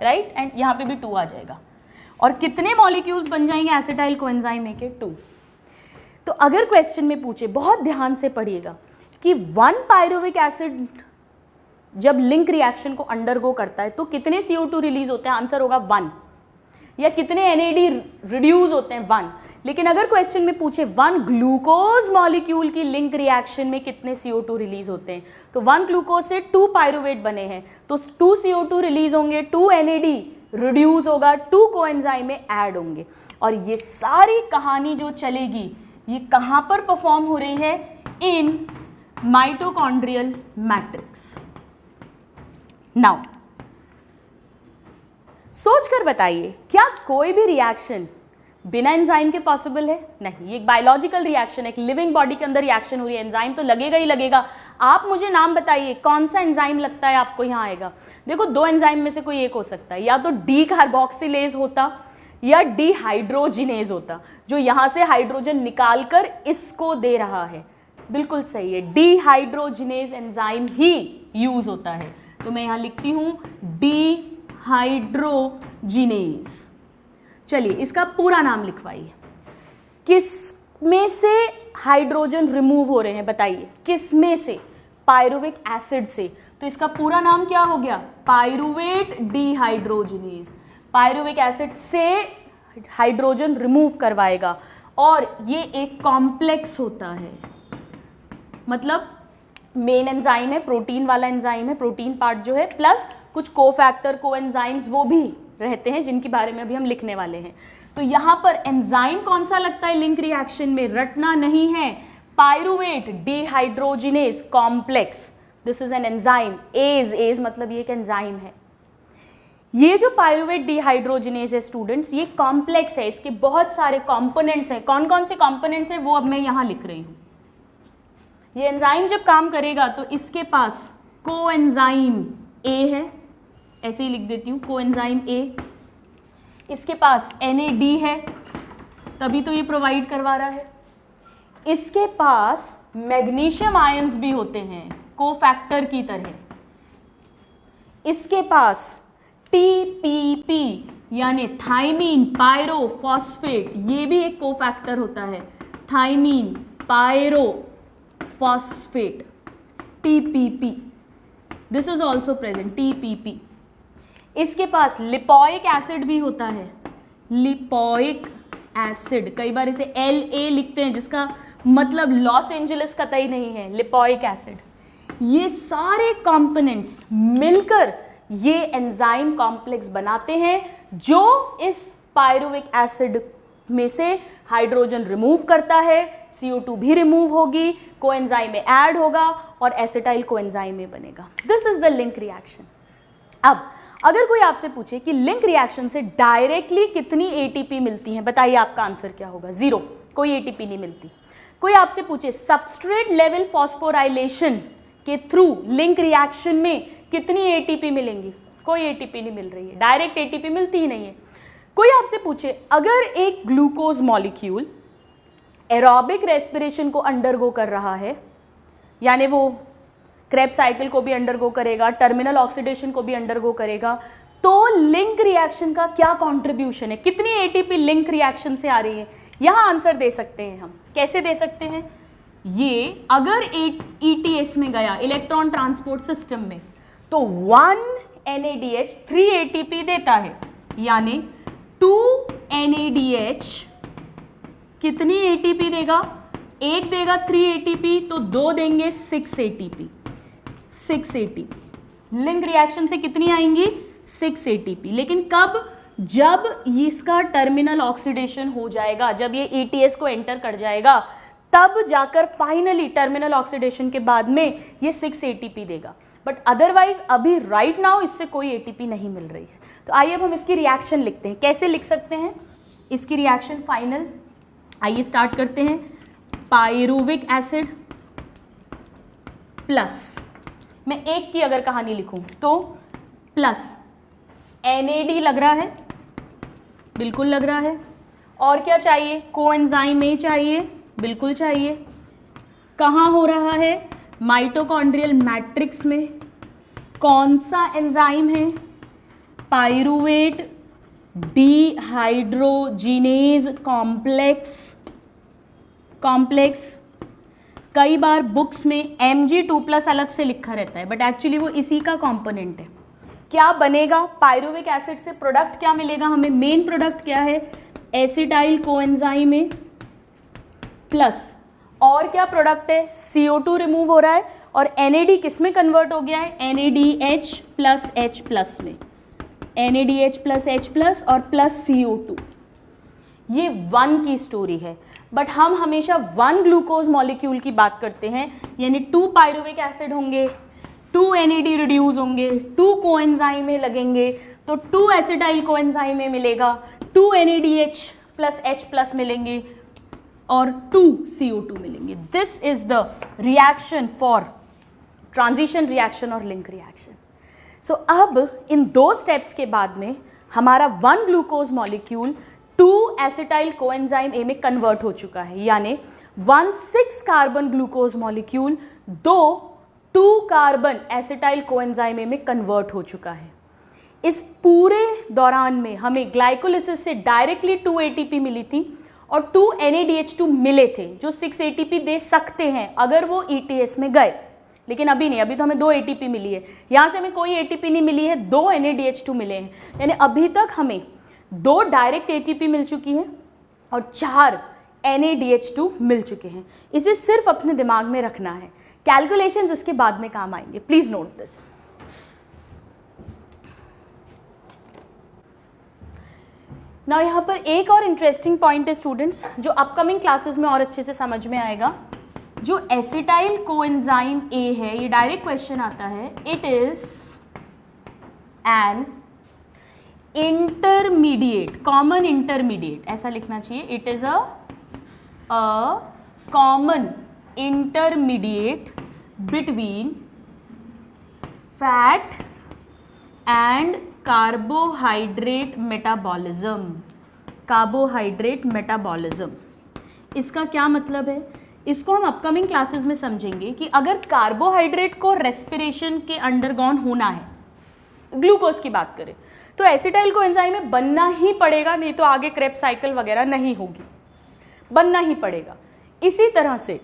राइट। एंड यहाँ पे भी 2 आ जाएगा। और कितने मॉलिक्यूल्स बन जाएंगे एसिटाइल कोएंजाइम के, 2। तो अगर क्वेश्चन में पूछे, बहुत ध्यान से पढ़िएगा कि 1 पायरुविक एसिड जब लिंक रिएक्शन को अंडरगो करता है तो कितने CO2 रिलीज होते हैं, आंसर होगा 1। या कितने NAD रिड्यूस होते हैं, 1। लेकिन अगर क्वेश्चन में पूछे 1 ग्लूकोज मॉलिक्यूल की लिंक रिएक्शन में कितने CO2 रिलीज होते हैं, तो 1 ग्लूकोज से 2 पायरुवेट बने हैं, तो 2 CO2 रिलीज होंगे, 2 NAD रिड्यूस होगा, 2 कोएंजाइम में ऐड होंगे। और ये सारी कहानी जो चलेगी ये कहां पर परफॉर्म हो रही है, इन माइटोकॉन्ड्रियल मैट्रिक्स। नाउ सोच कर बताइए, क्या कोई भी रिएक्शन बिना एंजाइम के पॉसिबल है? नहीं। ये एक बायोलॉजिकल रिएक्शन है, एक लिविंग बॉडी के अंदर रिएक्शन हो रही है, एंजाइम तो लगेगा ही लगेगा। आप मुझे नाम बताइए कौन सा एंजाइम लगता है आपको यहाँ आएगा। देखो 2 एंजाइम में से कोई एक हो सकता है, या तो डी कार्बोक्सिलेज होता या डिहाइड्रोजिनेज होता, जो यहां से हाइड्रोजन निकालकर इसको दे रहा है। बिल्कुल सही है, डिहाइड्रोजिनेज एंजाइम ही यूज होता है। तो मैं यहां लिखती हूं डिहाइड्रोजिनेज। चलिए इसका पूरा नाम लिखवाइए। किस में से हाइड्रोजन रिमूव हो रहे हैं बताइए, किस में से? पायरुविक एसिड से। तो इसका पूरा नाम क्या हो गया, पायरुवेट डिहाइड्रोजिनेज। पायरुविक एसिड से हाइड्रोजन रिमूव करवाएगा और ये एक कॉम्प्लेक्स होता है, मतलब मेन एंजाइम है, प्रोटीन वाला एंजाइम है, प्रोटीन पार्ट जो है, प्लस कुछ कोफैक्टर कोएंजाइम्स वो भी रहते हैं जिनके बारे में अभी हम लिखने वाले हैं। तो यहां पर एंजाइम कौन सा लगता है लिंक रिएक्शन में, रटना नहीं है, pyruvate dehydrogenase complex. This is an enzyme. As मतलब ये एक एंजाइम है। ये जो पायरुवेट डिहाइड्रोजिनेज है स्टूडेंट्स, ये कॉम्प्लेक्स है, इसके बहुत सारे कंपोनेंट्स हैं। कौन कौन से कंपोनेंट्स हैं वो अब मैं यहां लिख रही हूं। ये एंजाइम जब काम करेगा तो इसके पास कोएंजाइम ए है, ऐसे ही लिख देती हूं, कोएंजाइम ए। इसके पास NAD है, तभी तो ये प्रोवाइड करवा रहा है। इसके पास मैग्नीशियम आयंस भी होते हैं कोफैक्टर की तरह। इसके पास TPP यानी थाइमीन पायरोफॉस्फेट, ये भी एक कोफैक्टर होता है, thiamine pyrophosphate, TPP, this is also present, TPP। इसके पास लिपोइक एसिड भी होता है, लिपोइक एसिड, कई बार इसे LA लिखते हैं जिसका मतलब लॉस एंजलिस कतई नहीं है, लिपोइक एसिड। ये सारे कंपोनेंट्स मिलकर ये एंजाइम कॉम्प्लेक्स बनाते हैं जो इस पायरुविक एसिड में से हाइड्रोजन रिमूव करता है, CO2 भी रिमूव होगी, कोएंजाइम में ऐड होगा और एसिटाइल कोएंजाइम में बनेगा। This is the link reaction. अब अगर कोई आपसे पूछे कि लिंक रिएक्शन से डायरेक्टली कितनी ATP मिलती है, बताइए आपका आंसर क्या होगा? 0, कोई ATP नहीं मिलती। कोई आपसे पूछे सबस्ट्रेट लेवल फॉस्फोराइलेशन के थ्रू लिंक रिएक्शन में कितनी ATP मिलेंगी? कोई ATP नहीं मिल रही है, डायरेक्ट ATP मिलती ही नहीं है। कोई आपसे पूछे अगर एक ग्लूकोज मॉलिक्यूल एरोबिक रेस्पिरेशन को अंडरगो कर रहा है, यानी वो क्रेब्स साइकिल को भी अंडरगो करेगा, टर्मिनल ऑक्सीडेशन को भी अंडरगो करेगा, तो लिंक रिएक्शन का क्या कंट्रीब्यूशन है, कितनी ATP लिंक रिएक्शन से आ रही है? यहां आंसर दे सकते हैं हम। कैसे दे सकते हैं? ये अगर ETS में गया, इलेक्ट्रॉन ट्रांसपोर्ट सिस्टम में, तो 1 NADH 3 ATP देता है, यानी 2 NADH कितनी ATP देगा? एक देगा 3 ATP, तो 2 देंगे 6 ATP। 6 ATP लिंक रिएक्शन से कितनी आएंगी? 6 ATP। लेकिन कब? जब इसका टर्मिनल ऑक्सीडेशन हो जाएगा, जब ये ETS को एंटर कर जाएगा, तब जाकर फाइनली टर्मिनल ऑक्सीडेशन के बाद में ये 6 ATP देगा। बट अदरवाइज अभी राइट नाउ इससे कोई ATP नहीं मिल रही है। तो आइए अब हम इसकी रिएक्शन लिखते हैं। कैसे लिख सकते हैं इसकी रिएक्शन फाइनल? आइए स्टार्ट करते हैं। पायरुविक एसिड प्लस, मैं एक की अगर कहानी लिखूं तो प्लस NAD लग रहा है, बिल्कुल लग रहा है। और क्या चाहिए? कोएंजाइम A चाहिए, बिल्कुल चाहिए। कहाँ हो रहा है? माइटोकॉन्ड्रियल मैट्रिक्स में। कौन सा एंजाइम है? Pyruvate dehydrogenase complex. कई बार बुक्स में Mg2+ अलग से लिखा रहता है, बट एक्चुअली वो इसी का कंपोनेंट है। क्या बनेगा? पायरुविक एसिड से प्रोडक्ट क्या मिलेगा हमें? मेन प्रोडक्ट क्या है? एसिटाइल कोएंजाइम A प्लस, और क्या प्रोडक्ट है? CO2 रिमूव हो रहा है और NAD किस में कन्वर्ट हो गया है? NADH प्लस H प्लस में, NADH प्लस H प्लस और प्लस CO2। ये 1 की स्टोरी है, बट हम हमेशा 1 ग्लूकोज मॉलिक्यूल की बात करते हैं, यानी 2 पायरुविक एसिड होंगे, 2 NAD रिड्यूस होंगे, 2 कोएंजाइम में लगेंगे, तो 2 एसिटाइल कोएंजाइम में मिलेगा, 2 NADH प्लस H प्लस मिलेंगे और 2 CO2 मिलेंगे। This is the reaction for transition reaction और लिंक रिएक्शन। सो अब इन 2 स्टेप्स के बाद में हमारा 1 glucose molecule 2 acetyl coenzyme A में कन्वर्ट हो चुका है, यानी 1 6 carbon glucose molecule 2 carbon acetyl coenzyme A में कन्वर्ट हो चुका है। इस पूरे दौरान में हमें ग्लाइकोलिसिस से डायरेक्टली 2 ATP मिली थी और 2 NADH2 मिले थे जो 6 ATP दे सकते हैं अगर वो ETS में गए, लेकिन अभी नहीं। अभी तो हमें 2 ATP मिली है, यहाँ से हमें कोई ATP नहीं मिली है, 2 NADH2 मिले हैं, यानी अभी तक हमें 2 डायरेक्ट ATP मिल चुकी हैं और 4 NADH2 मिल चुके हैं। इसे सिर्फ अपने दिमाग में रखना है, कैलकुलेशंस इसके बाद में काम आएंगे। Please note this. ना यहाँ पर एक और इंटरेस्टिंग पॉइंट है स्टूडेंट्स, जो अपकमिंग क्लासेस में और अच्छे से समझ में आएगा। जो एसिटाइल कोएंजाइम A है, ये डायरेक्ट क्वेश्चन आता है, it is an intermediate, common intermediate, ऐसा लिखना चाहिए। It is a common intermediate between fat and carbohydrate metabolism. Carbohydrate metabolism, इसका क्या मतलब है? इसको हम अपकमिंग क्लासेस में समझेंगे कि अगर कार्बोहाइड्रेट को रेस्पिरेशन के अंडरगॉन होना है, ग्लूकोज की बात करें, तो एसिटाइल कोएंजाइम में बनना ही पड़ेगा, नहीं तो आगे क्रेब्स साइकिल वगैरह नहीं होगी, बनना ही पड़ेगा। इसी तरह से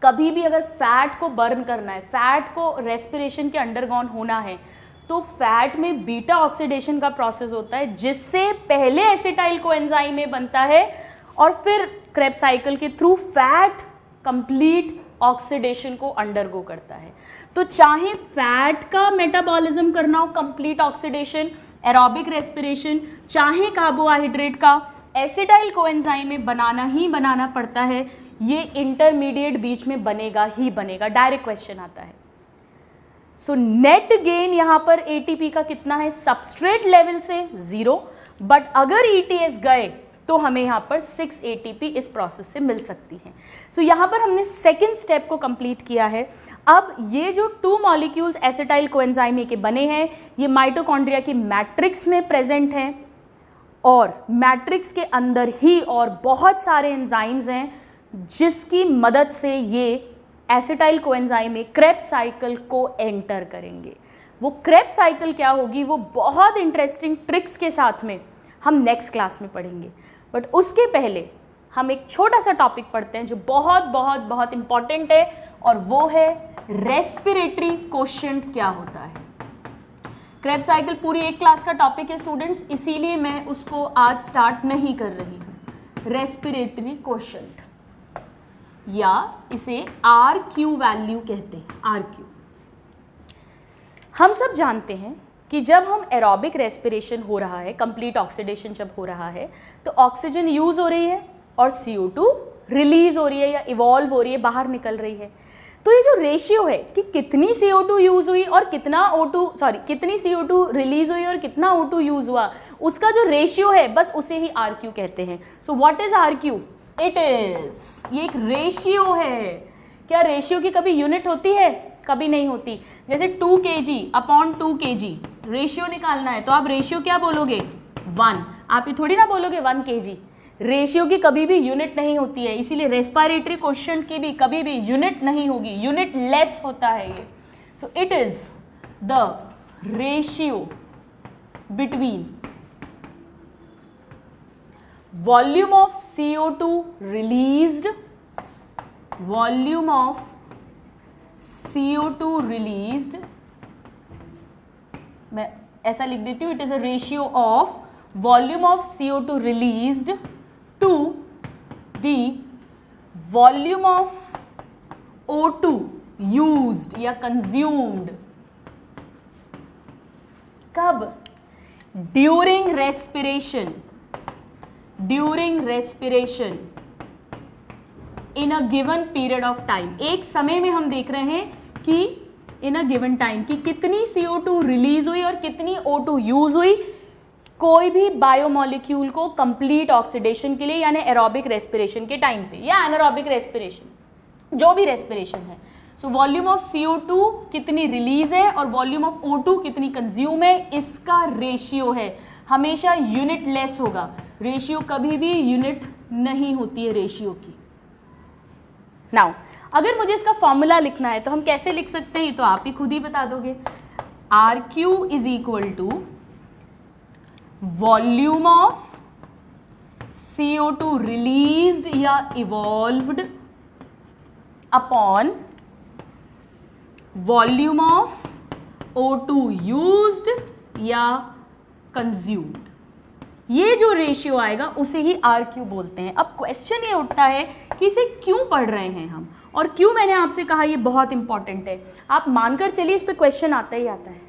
कभी भी अगर फैट को बर्न करना है, फैट को रेस्पिरेशन के अंडरगॉन होना है, तो फैट में बीटा ऑक्सीडेशन का प्रोसेस होता है, जिससे पहले एसिटाइल कोएंजाइम में बनता है और फिर क्रेब्स साइकिल के थ्रू फैट कंप्लीट ऑक्सीडेशन को अंडरगो करता है। तो चाहे फैट का मेटाबॉलिज्म करना हो, कंप्लीट ऑक्सीडेशन, एरोबिक रेस्पिरेशन, चाहे कार्बोहाइड्रेट का, एसिटाइल कोएंजाइम में बनाना ही बनाना पड़ता है। ये इंटरमीडिएट बीच में बनेगा ही बनेगा, डायरेक्ट क्वेश्चन आता है। सो नेट गेन यहां पर एटीपी का कितना है? सबस्ट्रेट लेवल से 0, बट अगर ईटीएस गए तो हमें यहां पर 6 एटीपी इस प्रोसेस से मिल सकती है। सो यहां पर हमने सेकेंड स्टेप को कंप्लीट किया है। अब ये जो 2 मॉलिक्यूल्स एसिटाइल कोएंजाइम के बने हैं, ये माइटोकॉन्ड्रिया की मैट्रिक्स में प्रेजेंट हैं और मैट्रिक्स के अंदर ही और बहुत सारे एंजाइम्स हैं जिसकी मदद से ये एसिटाइल कोएंजाइम में क्रेब्स साइकिल को एंटर करेंगे। वो क्रेब्स साइकिल क्या होगी, वो बहुत इंटरेस्टिंग ट्रिक्स के साथ में हम नेक्स्ट क्लास में पढ़ेंगे। बट उसके पहले हम एक छोटा सा टॉपिक पढ़ते हैं जो बहुत बहुत बहुत इंपॉर्टेंट है, और वो है रेस्पिरेटरी कोशेंट क्या होता है। क्रेब्स साइकिल पूरी एक क्लास का टॉपिक है स्टूडेंट्स, इसीलिए मैं उसको आज स्टार्ट नहीं कर रही हूँ। रेस्पिरेटरी कोशेंट, या इसे RQ वैल्यू कहते हैं। RQ हम सब जानते हैं कि जब हम एरोबिक रेस्पिरेशन हो रहा है, कंप्लीट ऑक्सीडेशन जब हो रहा है, तो ऑक्सीजन यूज हो रही है और CO2 रिलीज हो रही है या इवॉल्व हो रही है, बाहर निकल रही है। तो ये जो रेशियो है कि कितनी CO2 यूज हुई और कितना कितनी CO2 रिलीज हुई और कितना O2 यूज हुआ, उसका जो रेशियो है बस उसे ही RQ कहते हैं। So what is RQ? It is, ये एक रेशियो है। क्या रेशियो की कभी यूनिट होती है? कभी नहीं होती। जैसे 2 kg अपॉन 2 kg रेशियो निकालना है तो आप रेशियो क्या बोलोगे? 1। आप ये थोड़ी ना बोलोगे 1 kg। रेशियो की कभी भी यूनिट नहीं होती है, इसीलिए रेस्पिरेटरी कोशेंट की भी कभी भी यूनिट नहीं होगी, यूनिट लेस होता है ये। सो it is the ratio between volume of CO2 released, volume of CO2 released, मैं ऐसा लिख देती हूँ, it is a ratio of volume of CO2 released to the volume of O2 used या consumed। कब? During respiration, during respiration in a given period of time. एक समय में हम देख रहे हैं कि इन अ गिवन टाइम कि कितनी CO2 रिलीज हुई और कितनी O2 यूज हुई कोई भी बायोमोलिक्यूल को कंप्लीट ऑक्सीडेशन के लिए, यानी एरोबिक रेस्पिरेशन के टाइम पे या एनारोबिक रेस्पिरेशन, जो भी रेस्पिरेशन है। सो वॉल्यूम ऑफ CO2 कितनी रिलीज है और वॉल्यूम ऑफ O2 कितनी कंज्यूम है, इसका रेशियो है, हमेशा यूनिट लेस होगा। रेशियो कभी भी यूनिट नहीं होती है रेशियो की। नाउ अगर मुझे इसका फॉर्मूला लिखना है तो हम कैसे लिख सकते हैं, तो आप ही खुद ही बता दोगे। RQ is equal to volume of CO2 released या evolved upon volume of O2 used या कंज्यूम्ड। ये जो रेशियो आएगा उसे ही RQ बोलते हैं। अब क्वेश्चन ये उठता है कि इसे क्यों पढ़ रहे हैं हम, और क्यों मैंने आपसे कहा ये बहुत इंपॉर्टेंट है। आप मानकर चलिए इस पे क्वेश्चन आता ही आता है।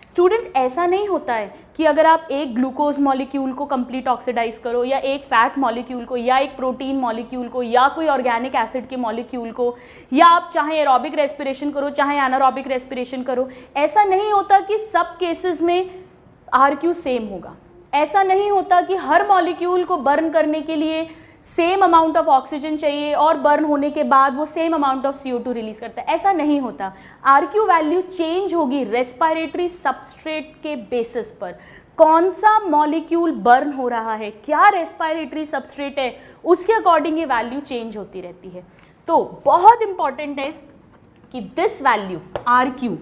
स्टूडेंट्स, ऐसा नहीं होता है कि अगर आप एक ग्लूकोज मॉलिक्यूल को कंप्लीट ऑक्सीडाइज करो, या एक फैट मॉलिक्यूल को, या एक प्रोटीन मॉलिक्यूल को, या कोई ऑर्गेनिक एसिड के मॉलिक्यूल को, या आप चाहे एरोबिक रेस्पिरेशन करो चाहे एनारोबिक रेस्पिरेशन करो, ऐसा नहीं होता कि सब केसेस में RQ सेम होगा। ऐसा नहीं होता कि हर मॉलिक्यूल को बर्न करने के लिए सेम अमाउंट ऑफ ऑक्सीजन चाहिए और बर्न होने के बाद वो same amount of CO2 release करता है, ऐसा नहीं होता। RQ वैल्यू चेंज होगी रेस्पिरेटरी सबस्ट्रेट के बेसिस पर, कौन सा मॉलिक्यूल बर्न हो रहा है, क्या रेस्पिरेटरी सबस्ट्रेट है, उसके अकॉर्डिंग ये वैल्यू चेंज होती रहती है। तो बहुत इंपॉर्टेंट है कि this value RQ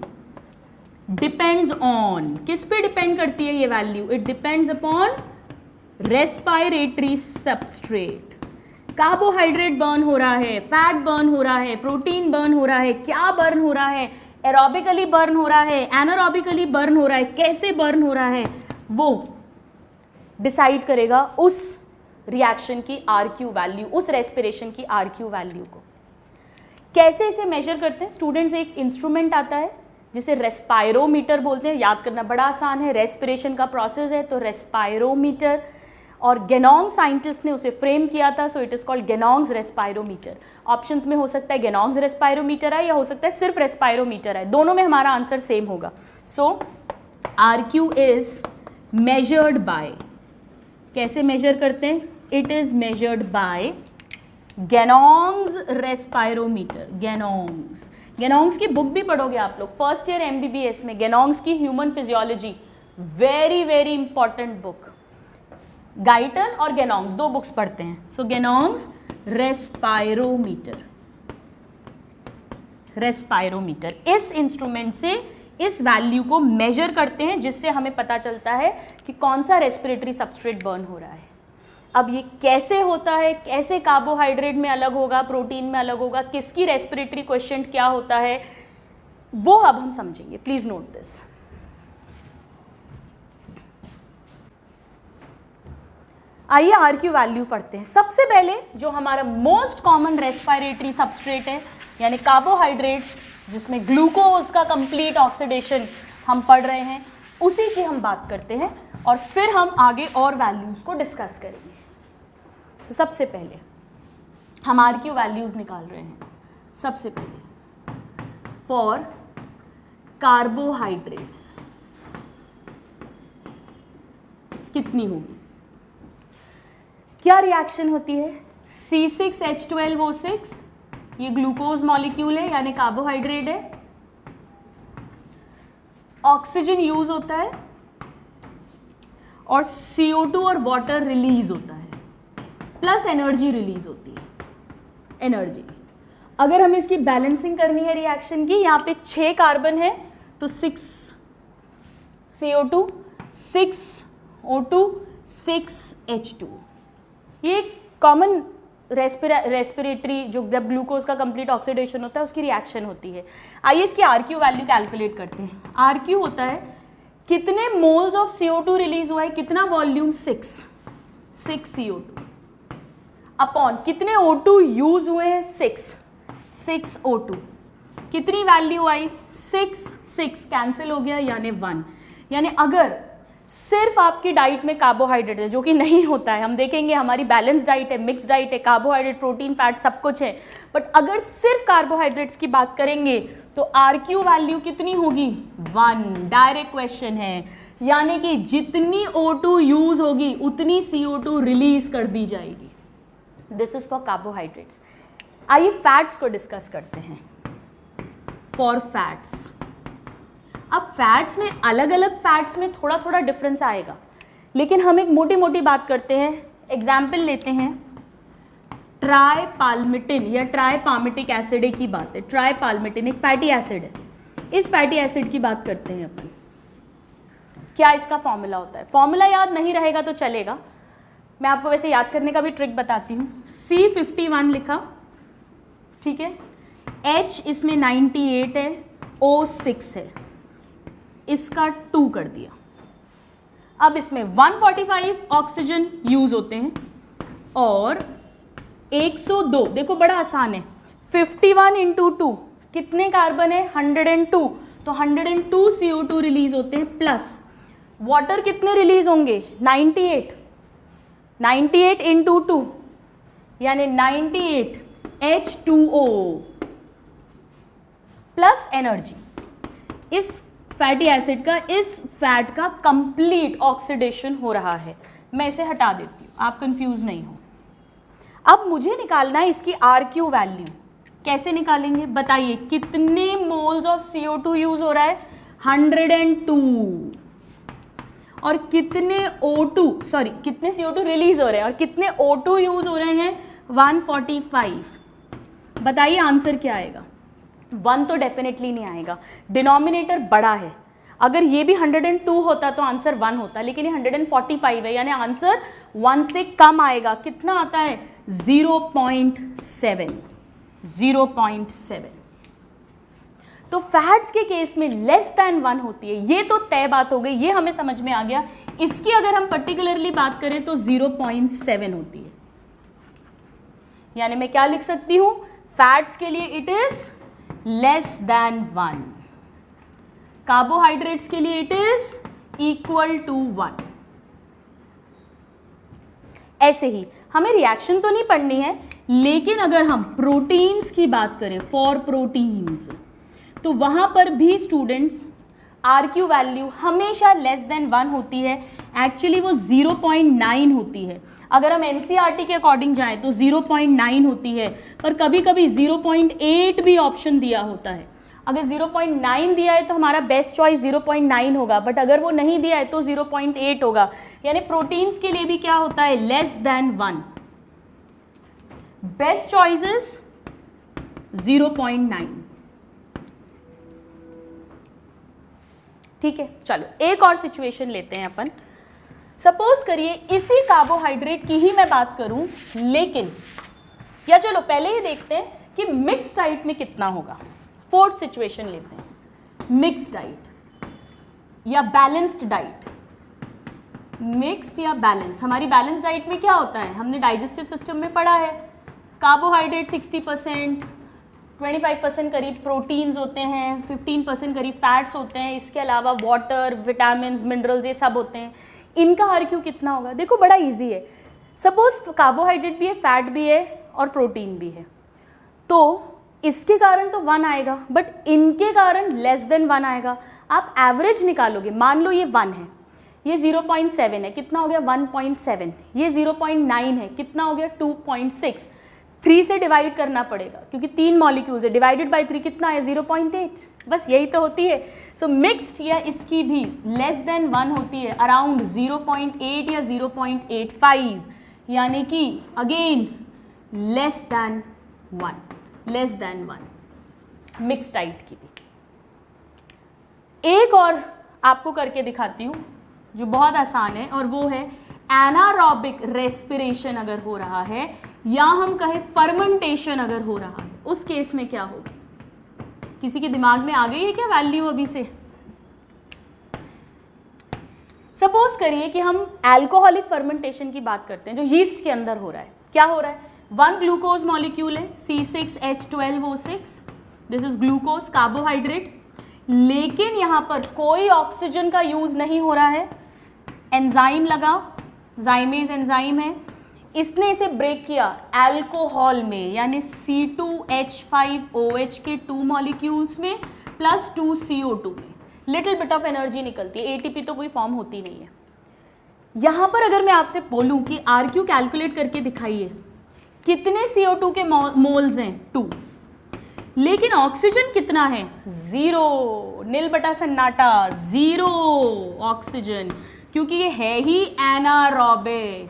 depends on, किस पे डिपेंड करती है ये value, it depends upon respiratory substrate. Carbohydrate burn हो रहा है, फैट बर्न हो रहा है, प्रोटीन बर्न हो रहा है, क्या बर्न हो रहा है, एरोबिकली बर्न हो रहा है, एनारोबिकली बर्न हो रहा है, कैसे बर्न हो रहा है, वो डिसाइड करेगा उस रिएक्शन की RQ वैल्यू, उस रेस्पिरेशन की RQ वैल्यू को। कैसे इसे मेजर करते हैं स्टूडेंट्स, एक इंस्ट्रूमेंट आता है जिसे रेस्पायरोमीटर बोलते हैं, याद करना बड़ा आसान है, रेस्पिरेशन का प्रोसेस है तो रेस्पायरोमीटर, और गेनोंग साइंटिस्ट ने उसे फ्रेम किया था, so it is called Ganong's respirometer. Options में हो सकता है गेनोंग्स रेस्पायरोमीटर है या हो सकता है सिर्फ रेस्पायरोमीटर है, दोनों में हमारा आंसर सेम होगा। सो RQ इज मेजर्ड बाय, कैसे मेजर करते हैं, इट इज मेजर्ड बाय गेनोंग्स रेस्पायरोमीटर। गेनोंग्स की बुक भी पढ़ोगे आप लोग फर्स्ट ईयर MBBS में, गेनोंग्स की human physiology, very very important book. Guyton और गेनोंग्स दो बुक्स पढ़ते हैं। सो गेनोंग्स रेस्पायरोमीटर, इस इंस्ट्रूमेंट से इस वैल्यू को मेजर करते हैं जिससे हमें पता चलता है कि कौन सा रेस्पिरेटरी सबस्ट्रेट बर्न हो रहा है। अब ये कैसे होता है, कैसे कार्बोहाइड्रेट में अलग होगा, प्रोटीन में अलग होगा, किसकी रेस्पिरेटरी क्वेश्चन क्या होता है, वो अब हम समझेंगे। Please note this. आइए RQ वैल्यू पढ़ते हैं। सबसे पहले जो हमारा मोस्ट कॉमन रेस्पिरेटरी सबस्ट्रेट है यानी कार्बोहाइड्रेट्स, जिसमें ग्लूकोज का कंप्लीट ऑक्सीडेशन हम पढ़ रहे हैं, उसी की हम बात करते हैं और फिर हम आगे और वैल्यूज को डिस्कस करेंगे। तो सबसे पहले हम RQ वैल्यूज निकाल रहे हैं। सबसे पहले फॉर कार्बोहाइड्रेट्स कितनी होगी, क्या रिएक्शन होती है, C6H12O6, ये ग्लूकोज मॉलिक्यूल है यानी कार्बोहाइड्रेट है, ऑक्सीजन यूज होता है और CO2 और वाटर रिलीज होता है, प्लस एनर्जी रिलीज होती है, एनर्जी। अगर हमें इसकी बैलेंसिंग करनी है रिएक्शन की, यहाँ पे 6 कार्बन है तो 6 CO2, 6 O2, 6 H2, ये कॉमन रेस्पिरेटरी जो जब ग्लूकोज का कंप्लीट ऑक्सीडेशन होता है उसकी रिएक्शन होती है। आइए इसकी RQ वैल्यू कैलकुलेट करते हैं। RQ होता है कितने मोल्स ऑफ CO2 रिलीज हुआ है, कितना वॉल्यूम, 6 CO2 अपॉन कितने O2 यूज हुए हैं, 6 O2, कितनी वैल्यू आई, 6 कैंसिल हो गया यानी 1। यानी अगर सिर्फ आपकी डाइट में कार्बोहाइड्रेट है, जो कि नहीं होता है, हम देखेंगे हमारी बैलेंस डाइट है, मिक्स डाइट है, कार्बोहाइड्रेट, प्रोटीन, फैट सब कुछ है, बट अगर सिर्फ कार्बोहाइड्रेट्स की बात करेंगे तो RQ वैल्यू कितनी होगी, 1। डायरेक्ट क्वेश्चन है, यानी कि जितनी O2 यूज होगी उतनी CO2 रिलीज कर दी जाएगी। This is for carbohydrates. आइए फैट्स को डिस्कस करते हैं। फॉर फैट्स, अब फैट्स में अलग अलग फैट्स में थोड़ा थोड़ा डिफरेंस आएगा, लेकिन हम एक मोटी मोटी बात करते हैं। एग्जाम्पल लेते हैं, ट्राइपाल्मिटिन या ट्राइपामिटिक एसिड की बात है। ट्राइपाल्मिटिन एक फैटी एसिड है, इस फैटी एसिड की बात करते हैं अपन। क्या इसका फॉर्मूला होता है, फॉर्मूला याद नहीं रहेगा तो चलेगा, मैं आपको वैसे याद करने का भी ट्रिक बताती हूँ। C51 लिखा, ठीक है, H इसमें 98 है, O6 है, इसका 2 कर दिया। अब इसमें 145 ऑक्सीजन यूज होते हैं और 102, देखो बड़ा आसान है, 51 इंटू 2 कितने कार्बन है, 102, तो 102 CO2 रिलीज होते हैं, प्लस वाटर कितने रिलीज होंगे, 98 इंटू 2 यानी 98 H2O प्लस एनर्जी। इस फैटी एसिड का, इस फैट का कंप्लीट ऑक्सीडेशन हो रहा है। मैं इसे हटा देती हूँ, आप कंफ्यूज नहीं हो। अब मुझे निकालना है इसकी RQ वैल्यू। कैसे निकालेंगे बताइए, कितने मोल्स ऑफ CO2 यूज हो रहा है? 102। और कितने कितने CO2 रिलीज हो रहे हैं और कितने O2 यूज हो रहे हैं? 145। बताइए आंसर क्या आएगा? 1 तो डेफिनेटली नहीं आएगा, डिनोमिनेटर बड़ा है। अगर ये भी 102 होता तो आंसर 1 होता, लेकिन ये 145 है, यानी आंसर 1 से कम आएगा। कितना आता है? 0.7। 0.7। तो फैट्स के केस में लेस देन 1 होती है, ये तो तय बात हो गई, ये हमें समझ में आ गया। इसकी अगर हम पर्टिकुलरली बात करें तो 0.7 होती है। यानी मैं क्या लिख सकती हूं? फैट्स के लिए it is less than 1, carbohydrates के लिए इट इज इक्वल टू 1। ऐसे ही हमें रिएक्शन तो नहीं पढ़नी है, लेकिन अगर हम प्रोटीन्स की बात करें, फॉर प्रोटीन्स, तो वहां पर भी स्टूडेंट्स RQ वैल्यू हमेशा लेस देन 1 होती है। एक्चुअली वो 0.9 होती है। अगर हम NCERT के अकॉर्डिंग जाएं तो 0.9 होती है, पर कभी कभी 0.8 भी ऑप्शन दिया होता है। अगर 0.9 दिया है तो हमारा बेस्ट चॉइस 0.9 होगा, बट अगर वो नहीं दिया है तो 0.8 होगा। यानी प्रोटीन्स के लिए भी क्या होता है? Less than 1। Best choice is 0.9। ठीक है, चलो एक और सिचुएशन लेते हैं अपन। सपोज करिए इसी कार्बोहाइड्रेट की ही मैं बात करूं, लेकिन या चलो पहले ही देखते हैं कि मिक्स डाइट में कितना होगा। फोर्थ सिचुएशन लेते हैं, मिक्स डाइट या बैलेंस्ड डाइट। मिक्स्ड या बैलेंस्ड, हमारी बैलेंस्ड डाइट में क्या होता है? हमने डाइजेस्टिव सिस्टम में पढ़ा है, कार्बोहाइड्रेट 60%, 25% करीब प्रोटीन्स होते हैं, 15% करीब फैट्स होते हैं, इसके अलावा वाटर, विटामिन, मिनरल्स, ये सब होते हैं। इनका RQ कितना होगा? देखो बड़ा इजी है। सपोज कार्बोहाइड्रेट भी है, फैट भी है और प्रोटीन भी है, तो इसके कारण तो 1 आएगा, बट इनके कारण लेस देन 1 आएगा। आप एवरेज निकालोगे, मान लो ये 1 है, ये 0.7 है, कितना हो गया? 1.7। ये 0.9 है, कितना हो गया? 2.6। 3 से डिवाइड करना पड़ेगा क्योंकि 3 मॉलिक्यूल्स है, डिवाइडेड बाय 3 कितना है? 0.8। बस यही तो होती है। सो मिक्स्ड या इसकी भी लेस देन 1 होती है, अराउंड 0.8 या 0.85, यानी कि again less than 1, less than 1 mix diet की भी। एक और आपको करके दिखाती हूँ जो बहुत आसान है, और वो है एनारोबिक रेस्पिरेशन अगर हो रहा है, या हम कहें फर्मेंटेशन अगर हो रहा है, उस केस में क्या होगा? किसी के दिमाग में आ गई है क्या वैल्यू अभी से? सपोज करिए कि हम अल्कोहलिक फर्मेंटेशन की बात करते हैं, जो यीस्ट के अंदर हो रहा है। क्या हो रहा है? 1 ग्लूकोज मॉलिक्यूल है, C6H12O6, this is glucose, carbohydrate, लेकिन यहां पर कोई ऑक्सीजन का यूज नहीं हो रहा है। एंजाइम लगा, जाइमेज एंजाइम है, इसने इसे ब्रेक किया अल्कोहल में, यानी C2H5OH के 2 मॉलिक्यूल्स में प्लस 2 CO2 में। लिटिल बिट ऑफ एनर्जी निकलती है, ATP तो कोई फॉर्म होती नहीं है। यहां पर अगर मैं आपसे बोलूं कि RQ कैलकुलेट करके दिखाइए, कितने CO2 के मोल्स हैं? 2, लेकिन ऑक्सीजन कितना है? 0, नील बटा सन्नाटा, 0 ऑक्सीजन, क्योंकि ये है ही anaerobic.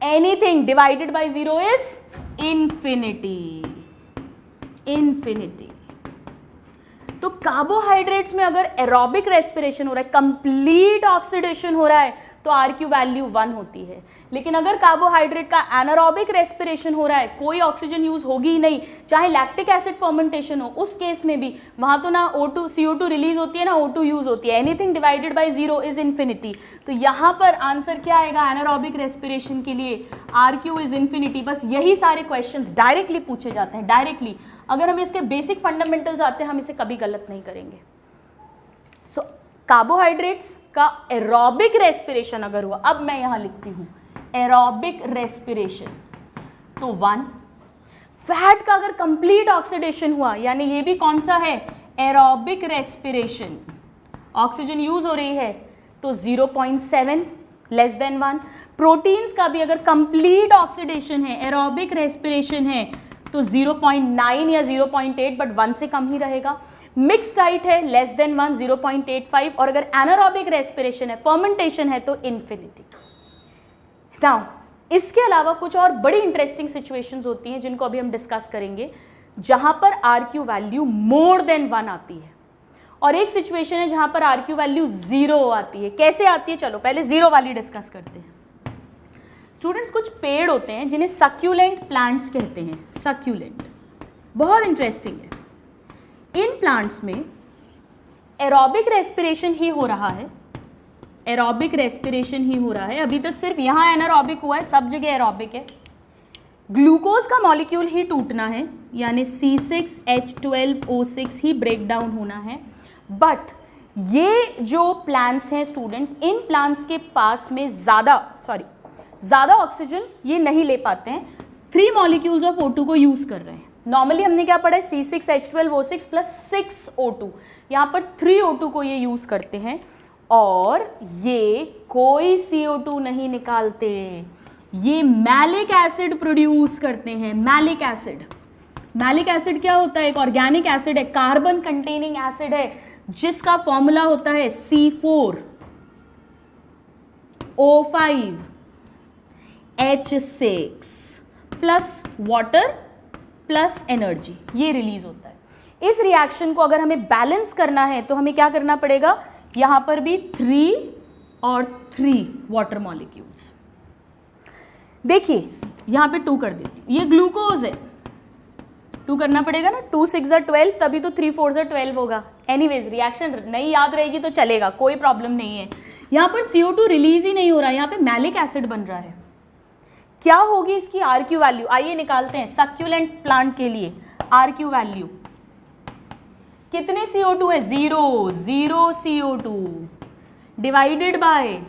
Anything divided by 0 is infinity, infinity. तो कार्बोहाइड्रेट्स में अगर एरोबिक रेस्पिरेशन हो रहा है, कंप्लीट ऑक्सीडेशन हो रहा है, तो RQ वैल्यू 1 होती है। लेकिन अगर कार्बोहाइड्रेट का एनारोबिक रेस्पिरेशन हो रहा है, कोई ऑक्सीजन यूज होगी ही नहीं, चाहे लैक्टिक एसिड फर्मेंटेशन हो, उस केस में भी वहां तो ना CO2 रिलीज होती है ना O2 यूज होती है। Anything divided by 0 is infinity. तो यहां पर आंसर क्या आएगा एनारोबिक रेस्पिरेशन के लिए? RQ is infinity. बस यही सारे क्वेश्चंस डायरेक्टली पूछे जाते हैं, डायरेक्टली। अगर हम इसके बेसिक फंडामेंटल्स आते हैं, हम इसे कभी गलत नहीं करेंगे। सो कार्बोहाइड्रेट्स का एरोबिक रेस्पिरेशन अगर हुआ, अब मैं यहां लिखती हूं एरोबिक रेस्पिरेशन, तो 1। फैट का अगर कंप्लीट ऑक्सीडेशन हुआ, यानी ये भी कौन सा है? एरोबिक रेस्पिरेशन, ऑक्सीजन यूज हो रही है, तो 0.7। Less than 1। प्रोटीन्स का भी अगर कंप्लीट ऑक्सीडेशन है, एरोबिक रेस्पिरेशन है, तो 0.9 या 0.8, बट 1 से कम ही रहेगा। मिक्स डाइट है, लेस देन 1, 0.85, और अगर एनारोबिक रेस्पिरेशन है, फर्मेंटेशन है, तो इन्फिनिटी। नाउ इसके अलावा कुछ और बड़ी इंटरेस्टिंग सिचुएशंस होती हैं जिनको अभी हम डिस्कस करेंगे, जहां पर RQ वैल्यू मोर देन 1 आती है, और एक सिचुएशन है जहां पर RQ वैल्यू 0 आती है। कैसे आती है, चलो पहले 0 वाली डिस्कस करते हैं। स्टूडेंट्स, कुछ पेड़ होते हैं जिन्हें सक्यूलेंट प्लांट्स कहते हैं। सक्यूलेंट बहुत इंटरेस्टिंग है। इन प्लांट्स में एरोबिक रेस्पिरेशन ही हो रहा है, एरोबिक रेस्पिरेशन ही हो रहा है। अभी तक सिर्फ यहाँ एनारोबिक हुआ है, सब जगह एरोबिक है। ग्लूकोज का मॉलिक्यूल ही टूटना है, यानी C6H12O6 ही ब्रेक डाउन होना है। बट ये जो प्लांट्स हैं स्टूडेंट्स, इन प्लांट्स के पास में ज़्यादा ऑक्सीजन ये नहीं ले पाते हैं, 3 मॉलिक्यूल्स ऑफ O2 को यूज़ कर रहे हैं। नॉर्मली हमने क्या पढ़ा है, C6H12O6 प्लस 6O2, यहाँ पर 3O2 को ये यूज़ करते हैं, और ये कोई CO2 नहीं निकालते, ये मैलिक एसिड प्रोड्यूस करते हैं। मैलिक एसिड, मैलिक एसिड क्या होता है, एक ऑर्गेनिक एसिड है, कार्बन कंटेनिंग एसिड है, जिसका फॉर्मूला होता है C4O5H6 plus water plus energy, ये रिलीज होता है। इस रिएक्शन को अगर हमें बैलेंस करना है तो हमें क्या करना पड़ेगा, यहां पर भी 3 और 3 वाटर मॉलिक्यूल्स। देखिए यहां पे 2 कर देती हूं, ये ग्लूकोज है, 2 करना पड़ेगा ना, 2 6 12, तभी तो 3 4 12 होगा। एनीवेज रिएक्शन नहीं याद रहेगी तो चलेगा, कोई प्रॉब्लम नहीं है। यहाँ पर CO2 रिलीज ही नहीं हो रहा है, यहाँ पे मैलिक एसिड बन रहा है। क्या होगी इसकी RQ वैल्यू, आइए निकालते हैं। सक्यूलेंट प्लांट के लिए RQ वैल्यू कितने CO2 है, 0 CO2 डिवाइडेड बाय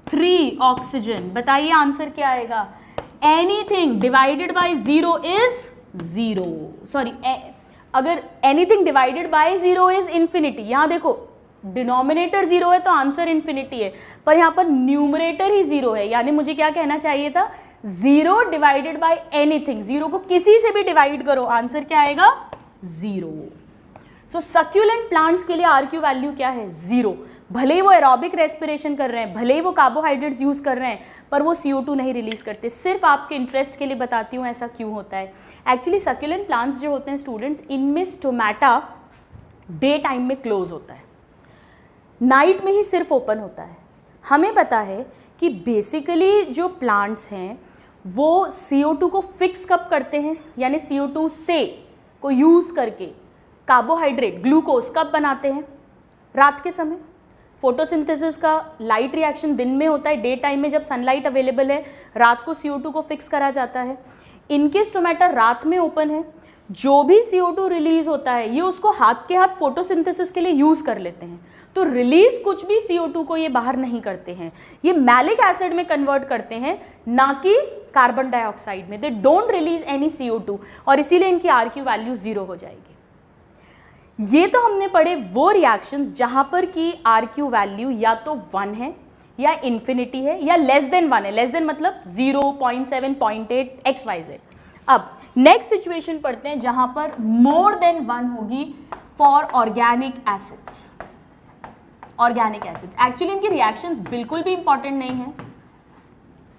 3 ऑक्सीजन। बताइए आंसर क्या आएगा, anything divided by 0 is 0, sorry अगर anything divided by 0 is infinity. यहां देखो डिनोमिनेटर 0 है तो आंसर इन्फिनिटी है, पर यहां पर न्यूमरेटर ही 0 है, यानी मुझे क्या कहना चाहिए था, 0 डिवाइडेड बाय एनीथिंग, 0 को किसी से भी डिवाइड करो, आंसर क्या आएगा, 0। सो सक्यूलेंट प्लांट्स के लिए RQ वैल्यू क्या है, 0। भले ही वो एरोबिक रेस्पिरेशन कर रहे हैं, भले ही वो कार्बोहाइड्रेट्स यूज कर रहे हैं, पर वो CO2 नहीं रिलीज करते। सिर्फ आपके इंटरेस्ट के लिए बताती हूँ ऐसा क्यों होता है। एक्चुअली सक्यूलेंट प्लांट्स जो होते हैं स्टूडेंट्स, इनमें स्टोमेटा डे टाइम में क्लोज होता है, नाइट में ही सिर्फ ओपन होता है। हमें पता है कि बेसिकली जो प्लांट्स हैं वो CO2 को फिक्स कब करते हैं, यानी CO2 से को यूज करके कार्बोहाइड्रेट ग्लूकोज कब बनाते हैं, रात के समय। फोटोसिंथेसिस का लाइट रिएक्शन दिन में होता है, डे टाइम में जब सनलाइट अवेलेबल है, रात को CO2 को फिक्स करा जाता है। इनके स्टोमेटा रात में ओपन है, जो भी CO2 रिलीज होता है ये उसको हाथ के हाथ फोटोसिंथेसिस के लिए यूज कर लेते हैं, तो रिलीज कुछ भी CO2 को ये बाहर नहीं करते हैं, ये मैलिक एसिड में कन्वर्ट करते हैं, ना कि कार्बन डाइऑक्साइड में। They don't release any CO2, और इसीलिए इनकी RQ वैल्यू 0 हो जाएगी। ये तो हमने पढ़े वो रिएक्शंस जहां पर की RQ वैल्यू या तो 1 है या इन्फिनिटी है या लेस देन 1 है। लेस देन मतलब 0, 0.7, 0.8 XYZ। अब नेक्स्ट सिचुएशन पढ़ते हैं जहां पर मोर देन 1 होगी for organic acids. Organic acids actually इनकी रिएक्शंस बिल्कुल भी इंपॉर्टेंट नहीं है,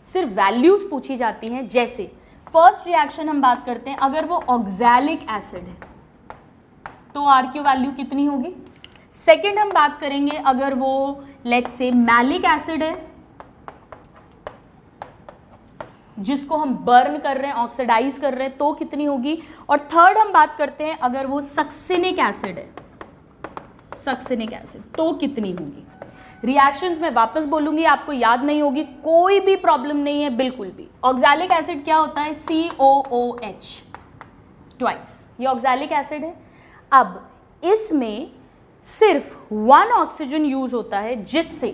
सिर्फ वैल्यूज पूछी जाती हैं। जैसे फर्स्ट रिएक्शन हम बात करते हैं, अगर वो ऑक्सैलिक एसिड है तो RQ वैल्यू कितनी होगी। सेकेंड हम बात करेंगे, अगर वो लेट्स से मैलिक एसिड है जिसको हम बर्न कर रहे हैं, ऑक्सीडाइज कर रहे हैं, तो कितनी होगी। और थर्ड हम बात करते हैं, अगर वो सक्सिनिक एसिड है, सक्सिनिक एसिड, तो कितनी होगी। रिएक्शंस में वापस बोलूंगी, आपको याद नहीं होगी, कोई भी प्रॉब्लम नहीं है बिल्कुल भी। ऑक्सैलिक एसिड क्या होता है, COOH ट्वाइस, ये ऑक्सैलिक एसिड है। अब इसमें सिर्फ 1 ऑक्सीजन यूज होता है, जिससे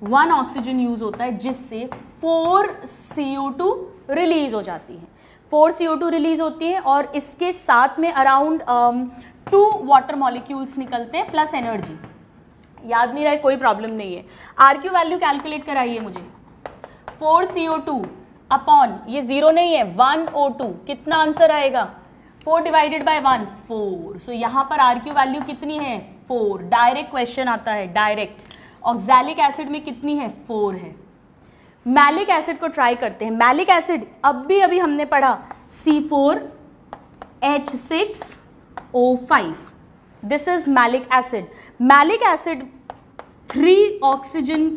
1 ऑक्सीजन यूज होता है जिससे 4 CO2 रिलीज हो जाती है। 4 CO2 रिलीज होती है और इसके साथ में अराउंड 2 वाटर मॉलिक्यूल्स निकलते हैं प्लस एनर्जी। याद नहीं रहा है कोई प्रॉब्लम नहीं है। RQ वैल्यू कैलकुलेट कराइए मुझे। 4CO2 अपॉन, ये 0 नहीं है, 1O2, कितना आंसर आएगा? 4 डिवाइडेड बाय 1, 4। सो यहाँ पर RQ वैल्यू कितनी है? 4। डायरेक्ट क्वेश्चन आता है, डायरेक्ट। ऑक्सैलिक एसिड में कितनी है? 4 है। मैलिक एसिड को ट्राई करते हैं। मैलिक एसिड अभी हमने पढ़ा, C4H6O5, this is malic acid. Malic acid 3 oxygen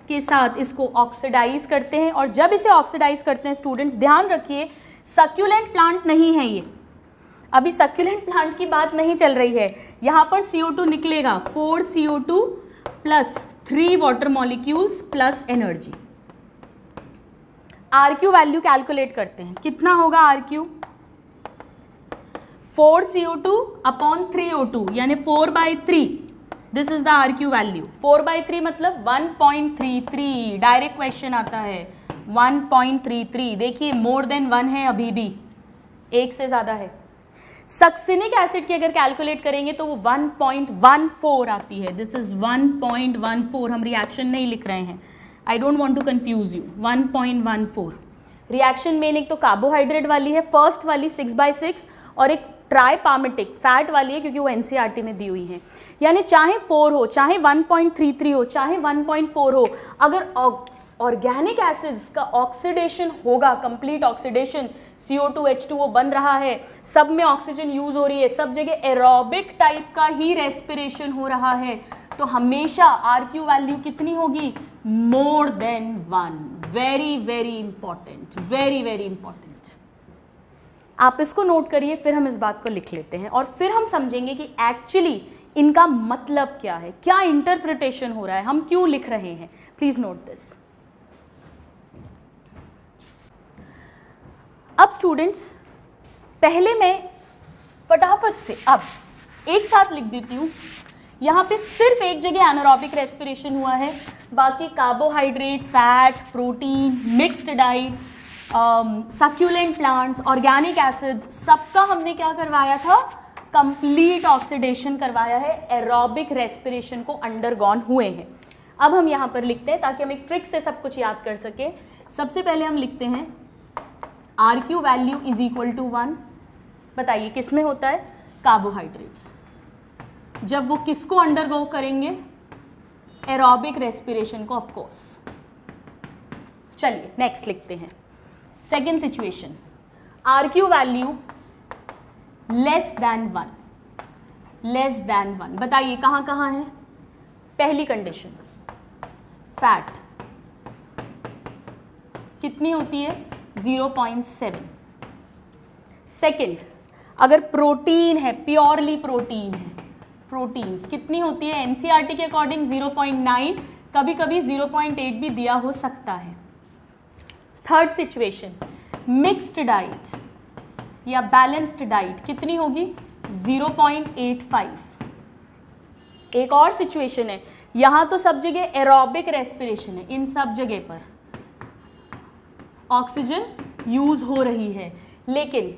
के साथ इसको ऑक्सीडाइज करते हैं, और जब इसे ऑक्सीडाइज करते हैं स्टूडेंट्स ध्यान रखिए, सक्यूलेंट प्लांट नहीं है ये, अभी सक्यूलेंट प्लांट की बात नहीं चल रही है। यहां पर CO2 निकलेगा, 4CO2 plus 3 water molecules plus energy. RQ value calculate करते हैं, कितना होगा RQ? 4CO2 अपॉन 3O2 यानी 4/3, this is the RQ value. 4/3 मतलब 1.33, डायरेक्ट क्वेश्चन आता है 1.33। देखिए मोर देन 1 है, अभी भी 1 से ज्यादा है। सक्सिनिक एसिड की अगर कैलकुलेट करेंगे तो वो 1.14 आती है, दिस इज 1.14। हम रिएक्शन नहीं लिख रहे हैं, I don't want to confuse you. 1.14 reaction मेन एक तो कार्बोहाइड्रेट वाली है, फर्स्ट वाली 6/6, और एक ट्राइपामेटिक फैट वाली है क्योंकि वो NCERT में दी हुई है। यानी चाहे 4 हो, चाहे 1.33 हो, चाहे 1.4 हो, अगर ऑर्गेनिक एसिड्स का ऑक्सीडेशन होगा, कंप्लीट ऑक्सीडेशन, CO2H2O बन रहा है, सब में ऑक्सीजन यूज हो रही है, सब जगह एरोबिक टाइप का ही रेस्पिरेशन हो रहा है, तो हमेशा RQ वैल्यू कितनी होगी? More than 1। Very very important, very very important. आप इसको नोट करिए, फिर हम इस बात को लिख लेते हैं और फिर हम समझेंगे कि एक्चुअली इनका मतलब क्या है, क्या इंटरप्रिटेशन हो रहा है, हम क्यों लिख रहे हैं। Please note this. अब स्टूडेंट्स, पहले मैं फटाफट से अब एक साथ लिख देती हूँ। यहाँ पे सिर्फ एक जगह एनारोबिक रेस्पिरेशन हुआ है, बाकी carbohydrate, fat, protein, mixed diet, succulent plants, organic acids, सबका हमने क्या करवाया था? कंप्लीट ऑक्सीडेशन करवाया है, एरोबिक रेस्पिरेशन को अंडरगॉन हुए हैं। अब हम यहाँ पर लिखते हैं ताकि हम एक ट्रिक से सब कुछ याद कर सके। सबसे पहले हम लिखते हैं RQ value is equal to 1। बताइए किस में होता है? कार्बोहाइड्रेट्स। जब वो किसको अंडरगो करेंगे? एरोबिक रेस्पिरेशन को, ऑफ कोर्स। चलिए नेक्स्ट लिखते हैं। Second situation, RQ value less than 1, less than 1। बताइए कहाँ कहाँ है? पहली कंडीशन, फैट कितनी होती है? 0.7। सेकेंड, अगर प्रोटीन है, प्योरली प्रोटीन है, प्रोटीन्स कितनी होती है? NCERT के अकॉर्डिंग 0.9, कभी कभी 0.8 भी दिया हो सकता है। थर्ड सिचुएशन, मिक्स्ड डाइट या बैलेंस्ड डाइट कितनी होगी? 0.85। एक और सिचुएशन है, यहां तो सब जगह एरोबिक रेस्पिरेशन है, इन सब जगह पर ऑक्सीजन यूज हो रही है, लेकिन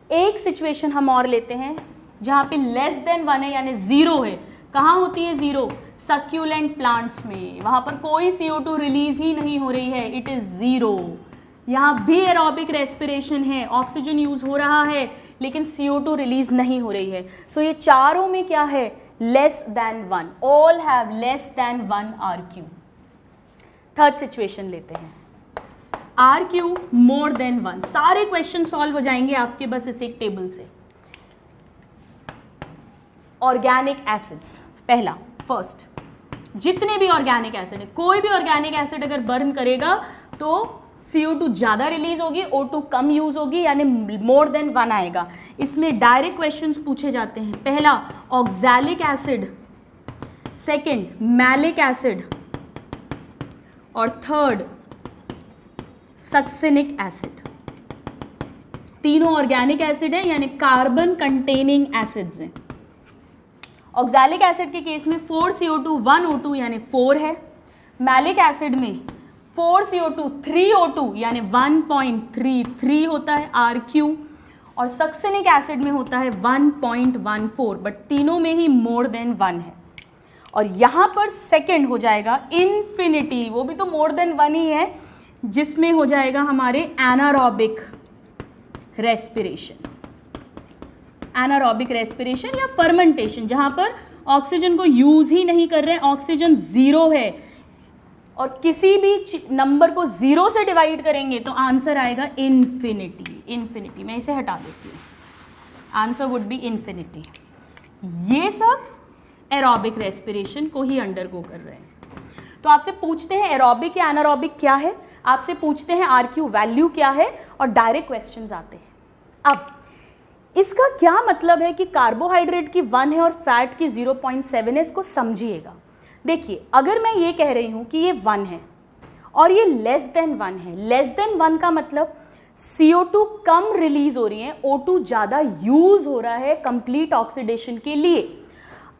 एक सिचुएशन हम और लेते हैं जहां पे लेस देन 1 है यानी 0 है। कहाँ होती है 0? सक्यूलेंट प्लांट्स में, वहां पर कोई CO2 रिलीज ही नहीं हो रही है, इट इज 0। यहाँ भी एरोबिक रेस्पिरेशन है, ऑक्सीजन यूज हो रहा है, लेकिन CO2 रिलीज नहीं हो रही है। सो ये चारों में क्या है? Less than 1, all have less than 1 RQ। Third situation लेते हैं, RQ मोर देन 1। सारे क्वेश्चन सॉल्व हो जाएंगे आपके बस इस एक टेबल से। ऑर्गेनिक एसिड्स, पहला फर्स्ट, जितने भी ऑर्गेनिक एसिड है, कोई भी ऑर्गेनिक एसिड अगर बर्न करेगा तो CO2 ज्यादा रिलीज होगी, O2 कम यूज होगी, यानी मोर देन 1 आएगा। इसमें डायरेक्ट क्वेश्चंस पूछे जाते हैं। पहला oxalic acid, second malic acid, और थर्ड सक्सिनिक एसिड। तीनों ऑर्गेनिक एसिड है यानी कार्बन कंटेनिंग एसिड्स हैं। ऑक्सैलिक एसिड के केस में 4CO2 1O2 यानी 4 है। मैलिक एसिड में 4CO2 3O2 यानी 1.33 होता है RQ, और सक्सिनिक एसिड में होता है 1.14, बट तीनों में ही मोर देन 1 है। और यहाँ पर सेकंड हो जाएगा इन्फिनिटी, वो भी तो मोर देन वन ही है, जिसमें हो जाएगा हमारे एनारोबिक रेस्पिरेशन, एनारोबिक रेस्पिरेशन या फर्मेंटेशन, जहां पर ऑक्सीजन को यूज ही नहीं कर रहे हैं, ऑक्सीजन जीरो है और किसी भी नंबर को जीरो से डिवाइड करेंगे तो आंसर आएगा इन्फिनिटी। इन्फिनिटी, मैं इसे हटा देती हूँ, आंसर वुड बी इन्फिनिटी। ये सब एरोबिक रेस्पिरेशन को ही अंडरगो कर रहे हैं। तो आपसे पूछते हैं एरोबिक या एनारोबिक क्या है, आपसे पूछते हैं आरक्यू वैल्यू क्या है, और डायरेक्ट क्वेश्चंस आते हैं। अब इसका क्या मतलब है कि कार्बोहाइड्रेट की 1 है और फैट की 0.7 है, इसको समझिएगा। देखिए, अगर मैं ये कह रही हूं कि ये 1 है और ये लेस देन 1 है, लेस देन 1 का मतलब CO2 कम रिलीज हो रही है, O2 ज्यादा यूज हो रहा है कंप्लीट ऑक्सीडेशन के लिए।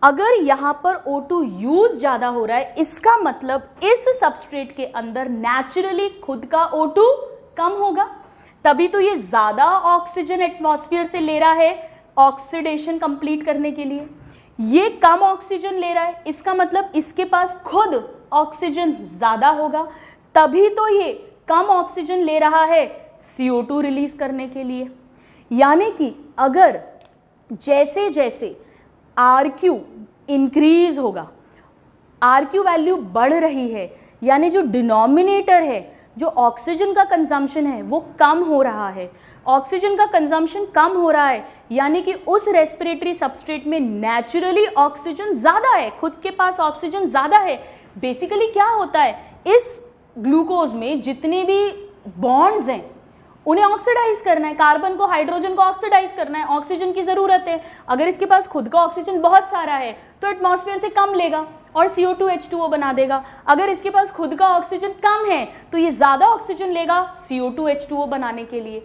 अगर यहां पर O2 यूज ज्यादा हो रहा है, इसका मतलब इस सबस्ट्रेट के अंदर नेचुरली खुद का O2 कम होगा, तभी तो ये ज्यादा ऑक्सीजन एटमॉस्फेयर से ले रहा है ऑक्सीडेशन कंप्लीट करने के लिए। ये कम ऑक्सीजन ले रहा है, इसका मतलब इसके पास खुद ऑक्सीजन ज्यादा होगा, तभी तो ये कम ऑक्सीजन ले रहा है CO2 रिलीज करने के लिए। यानी कि अगर जैसे जैसे RQ इंक्रीज होगा, RQ वैल्यू बढ़ रही है, यानी जो डिनोमिनेटर है, जो ऑक्सीजन का कंजम्पशन है वो कम हो रहा है, ऑक्सीजन का कंजम्पशन कम हो रहा है, यानी कि उस रेस्पिरेटरी सबस्ट्रेट में नेचुरली ऑक्सीजन ज्यादा है, खुद के पास ऑक्सीजन ज्यादा है। बेसिकली क्या होता है, इस ग्लूकोज में जितने भी बॉन्ड्स हैं उन्हें ऑक्सीडाइज करना है, कार्बन को हाइड्रोजन को ऑक्सीडाइज करना है, ऑक्सीजन की जरूरत है। अगर इसके पास खुद का ऑक्सीजन बहुत सारा है तो एटमॉस्फेयर से कम लेगा और CO2 H2O बना देगा। अगर इसके पास खुद का ऑक्सीजन कम है तो ये ज्यादा ऑक्सीजन लेगा CO2 H2O बनाने के लिए।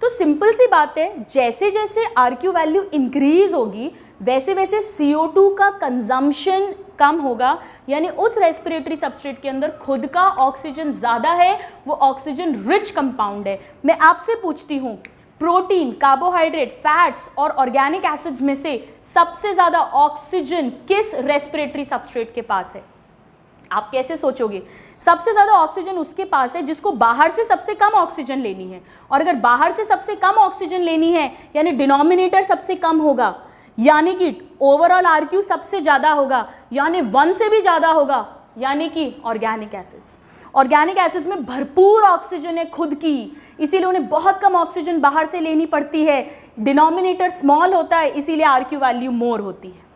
तो सिंपल सी बात है, जैसे जैसे RQ वैल्यू इंक्रीज होगी वैसे वैसे CO2 का कंजम्पशन कम होगा, यानी उस रेस्पिरेटरी सबस्ट्रेट के अंदर खुद का ऑक्सीजन ज्यादा है, वो ऑक्सीजन रिच कंपाउंड है। मैं आपसे पूछती हूं, प्रोटीन, कार्बोहाइड्रेट, फैट्स और ऑर्गेनिक एसिड्स में से सबसे ज्यादा ऑक्सीजन किस रेस्पिरेटरी सबस्ट्रेट के पास है? आप कैसे सोचोगे? सबसे ज्यादा ऑक्सीजन उसके पास है जिसको बाहर से सबसे कम ऑक्सीजन लेनी है, और अगर बाहर से सबसे कम ऑक्सीजन लेनी है यानी डिनोमिनेटर सबसे कम होगा, यानी कि ओवरऑल RQ सबसे ज्यादा होगा, यानी 1 से भी ज्यादा होगा, यानी कि ऑर्गेनिक एसिड्स। ऑर्गेनिक एसिड्स में भरपूर ऑक्सीजन है खुद की, इसीलिए उन्हें बहुत कम ऑक्सीजन बाहर से लेनी पड़ती है, डिनोमिनेटर स्मॉल होता है, इसीलिए RQ वैल्यू मोर होती है।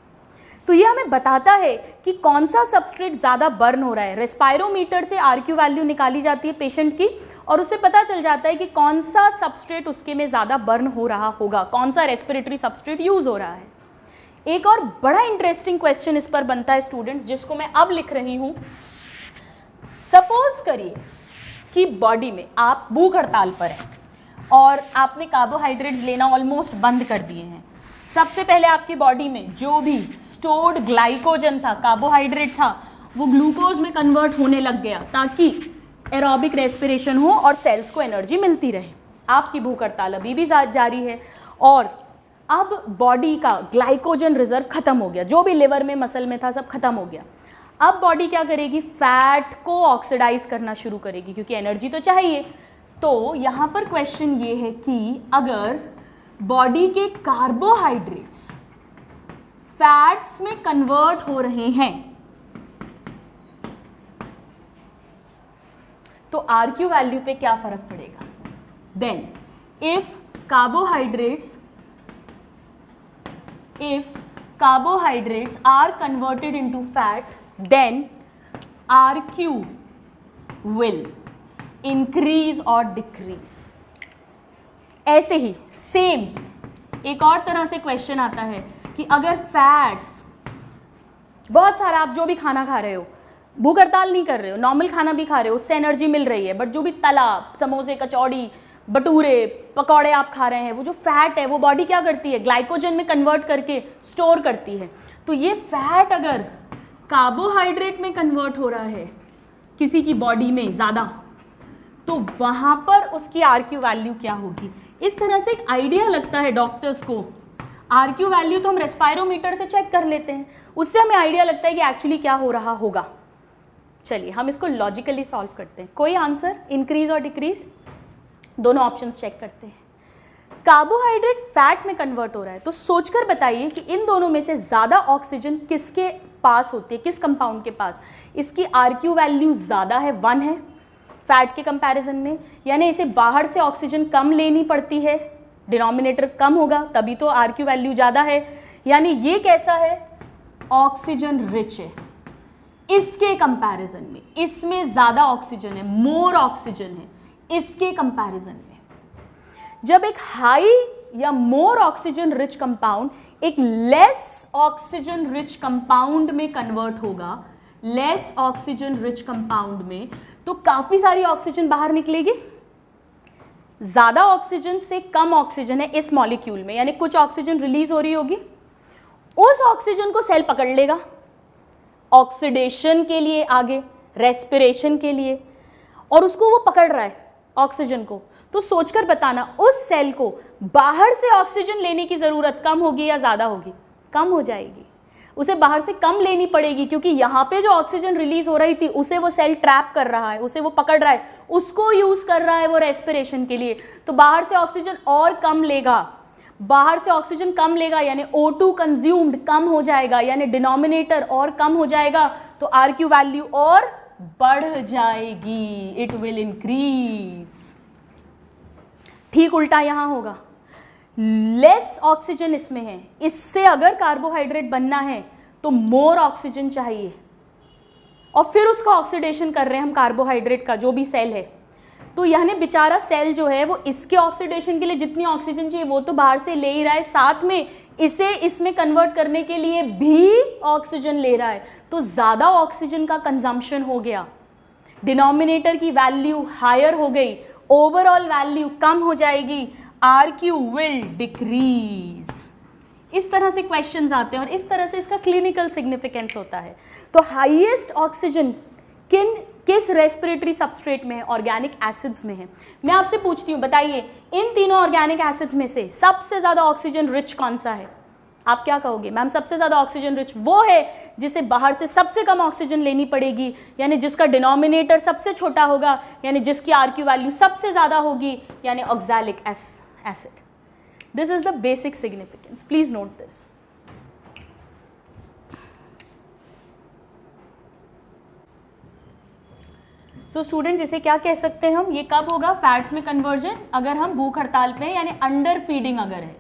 तो ये हमें बताता है कि कौन सा सबस्ट्रेट ज़्यादा बर्न हो रहा है। रेस्पायरोमीटर से RQ वैल्यू निकाली जाती है पेशेंट की, और उससे पता चल जाता है कि कौन सा सबस्ट्रेट उसके में ज़्यादा बर्न हो रहा होगा, कौन सा रेस्पिरेटरी सबस्ट्रेट यूज हो रहा है। एक और बड़ा इंटरेस्टिंग क्वेश्चन इस पर बनता है स्टूडेंट्स, जिसको मैं अब लिख रही हूँ। सपोज करिए कि बॉडी में आप भूख हड़ताल पर हैं और आपने कार्बोहाइड्रेट्स लेना ऑलमोस्ट बंद कर दिए हैं। सबसे पहले आपकी बॉडी में जो भी स्टोर्ड ग्लाइकोजन था, कार्बोहाइड्रेट था, वो ग्लूकोज में कन्वर्ट होने लग गया ताकि एरोबिक रेस्पिरेशन हो और सेल्स को एनर्जी मिलती रहे। आपकी भूख हड़ताल अभी भी जारी है और अब बॉडी का ग्लाइकोजन रिजर्व खत्म हो गया, जो भी लिवर में मसल में था सब खत्म हो गया। अब बॉडी क्या करेगी? फैट को ऑक्सीडाइज करना शुरू करेगी, क्योंकि एनर्जी तो चाहिए। तो यहाँ पर क्वेश्चन ये है कि अगर बॉडी के कार्बोहाइड्रेट्स फैट्स में कन्वर्ट हो रहे हैं तो RQ वैल्यू पे क्या फर्क पड़ेगा? Then if carbohydrates are converted into fat, then RQ will increase or decrease. ऐसे ही सेम एक और तरह से क्वेश्चन आता है कि अगर फैट्स बहुत सारा, आप जो भी खाना खा रहे हो, भूख हड़ताल नहीं कर रहे हो, नॉर्मल खाना भी खा रहे हो, उससे एनर्जी मिल रही है, बट जो भी तला, समोसे, कचौड़ी, भटूरे, पकौड़े आप खा रहे हैं, वो जो फैट है वो बॉडी क्या करती है? ग्लाइकोजन में कन्वर्ट करके स्टोर करती है। तो ये फैट अगर कार्बोहाइड्रेट में कन्वर्ट हो रहा है किसी की बॉडी में ज़्यादा, तो वहाँ पर उसकी RQ वैल्यू क्या होगी? इस तरह से एक आइडिया लगता है डॉक्टर्स को RQ वैल्यू तो हम रेस्पायरोमीटर से चेक कर लेते हैं, उससे हमें आइडिया लगता है कि एक्चुअली क्या हो रहा होगा। चलिए हम इसको लॉजिकली सॉल्व करते हैं। कोई आंसर, इंक्रीज और डिक्रीज, दोनों ऑप्शंस चेक करते हैं। कार्बोहाइड्रेट फैट में कन्वर्ट हो रहा है, तो सोचकर बताइए कि इन दोनों में से ज्यादा ऑक्सीजन किसके पास होती है, किस कंपाउंड के पास। इसकी RQ वैल्यू ज्यादा है, 1 है फैट के कंपैरिजन में, यानी इसे बाहर से ऑक्सीजन कम लेनी पड़ती है, डिनोमिनेटर कम होगा तभी तो RQ वैल्यू ज्यादा है, यानी ये कैसा है, ऑक्सीजन रिच है इसके कंपैरिजन में, इसमें ज्यादा ऑक्सीजन है, मोर ऑक्सीजन है इसके कंपैरिजन में। जब एक हाई या मोर ऑक्सीजन रिच कंपाउंड एक लेस ऑक्सीजन रिच कंपाउंड में कन्वर्ट होगा, लेस ऑक्सीजन रिच कंपाउंड में, तो काफी सारी ऑक्सीजन बाहर निकलेगी। ज्यादा ऑक्सीजन से कम ऑक्सीजन है इस मॉलिक्यूल में, यानी कुछ ऑक्सीजन रिलीज हो रही होगी, उस ऑक्सीजन को सेल पकड़ लेगा ऑक्सीडेशन के लिए, आगे रेस्पिरेशन के लिए, और उसको वो पकड़ रहा है ऑक्सीजन को। तो सोचकर बताना उस सेल को बाहर से ऑक्सीजन लेने की जरूरत कम होगी या ज्यादा होगी, कम हो जाएगी, उसे बाहर से कम लेनी पड़ेगी, क्योंकि यहाँ पे जो ऑक्सीजन रिलीज हो रही थी उसे वो सेल ट्रैप कर रहा है, उसे वो पकड़ रहा है, उसको यूज कर रहा है वो रेस्पिरेशन के लिए, तो बाहर से ऑक्सीजन और कम लेगा, बाहर से ऑक्सीजन कम लेगा यानी O2 कंज्यूम्ड कम हो जाएगा, यानी डिनोमिनेटर और कम हो जाएगा, तो RQ वैल्यू और बढ़ जाएगी, इट विल इंक्रीज। ठीक उल्टा यहां होगा, लेस ऑक्सीजन इसमें है, इससे अगर कार्बोहाइड्रेट बनना है तो मोर ऑक्सीजन चाहिए, और फिर उसका ऑक्सीडेशन कर रहे हैं हम कार्बोहाइड्रेट का जो भी सेल है, तो यानी बेचारा सेल जो है वो इसके ऑक्सीडेशन के लिए जितनी ऑक्सीजन चाहिए वो तो बाहर से ले ही रहा है, साथ में इसे इसमें कन्वर्ट करने के लिए भी ऑक्सीजन ले रहा है, तो ज्यादा ऑक्सीजन का कंजम्पशन हो गया, डिनोमिनेटर की वैल्यू हायर हो गई, ओवरऑल वैल्यू कम हो जाएगी, RQ विल डिक्रीज। इस तरह से क्वेश्चंस आते हैं और इस तरह से इसका क्लिनिकल सिग्निफिकेंस होता है। तो हाईएस्ट ऑक्सीजन किस रेस्पिरेटरी सबस्ट्रेट में है, ऑर्गेनिक एसिड्स में है। मैं आपसे पूछती हूँ, बताइए इन तीनों ऑर्गेनिक एसिड्स में से सबसे ज्यादा ऑक्सीजन रिच कौन सा है? आप क्या कहोगे? मैम सबसे ज्यादा ऑक्सीजन रिच वो है जिसे बाहर से सबसे कम ऑक्सीजन लेनी पड़ेगी, यानी जिसका डिनोमिनेटर सबसे छोटा होगा, यानी जिसकी RQ वैल्यू सबसे ज्यादा होगी, यानी oxalic acid. This is the basic significance, please note this. So students, इसे क्या कह सकते हैं हम? ये कब होगा फैट्स में कन्वर्जन? अगर हम भूख हड़ताल पे हैं, यानी अंडर फीडिंग अगर है,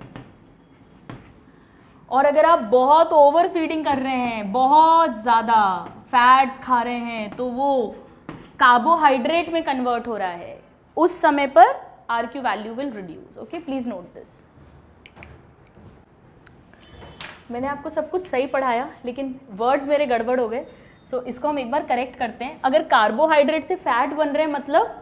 और अगर आप बहुत ओवर फीडिंग कर रहे हैं, बहुत ज्यादा फैट्स खा रहे हैं, तो वो कार्बोहाइड्रेट में कन्वर्ट हो रहा है, उस समय पर RQ value will reduce. Okay, please note this. मैंने आपको सब कुछ सही पढ़ाया लेकिन वर्ड्स मेरे गड़बड़ हो गए, सो इसको हम एक बार करेक्ट करते हैं। अगर कार्बोहाइड्रेट से फैट बन रहे हैं, मतलब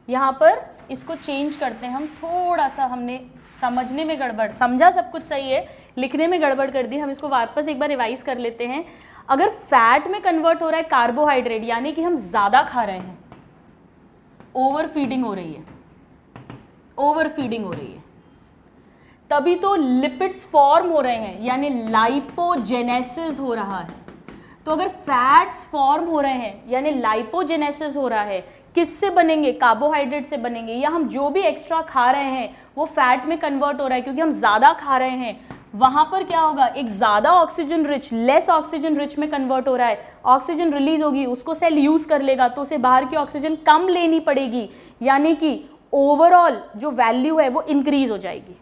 यहाँ पर इसको चेंज करते हैं हम, थोड़ा सा हमने समझने में गड़बड़, समझा सब कुछ सही है, लिखने में गड़बड़ कर दी, हम इसको वापस एक बार रिवाइज कर लेते हैं। अगर फैट में कन्वर्ट हो रहा है कार्बोहाइड्रेट, यानी कि हम ज्यादा खा रहे हैं, ओवर फीडिंग हो रही है, ओवर फीडिंग हो रही है, तभी तो लिपिड्स फॉर्म हो रहे हैं, यानी लाइपोजेनेसिस हो रहा है। तो अगर फैट्स फॉर्म हो रहे हैं यानी लाइपोजेनेसिस हो रहा है, किससे बनेंगे? कार्बोहाइड्रेट से बनेंगे, या हम जो भी एक्स्ट्रा खा रहे हैं वो फैट में कन्वर्ट हो रहा है क्योंकि हम ज्यादा खा रहे हैं, वहां पर क्या होगा? एक ज्यादा oxygen rich less oxygen rich में कन्वर्ट हो रहा है, ऑक्सीजन रिलीज होगी, उसको सेल यूज कर लेगा, तो उसे बाहर की ऑक्सीजन कम लेनी पड़ेगी, यानी कि ओवरऑल जो वैल्यू है वो इंक्रीज हो जाएगी।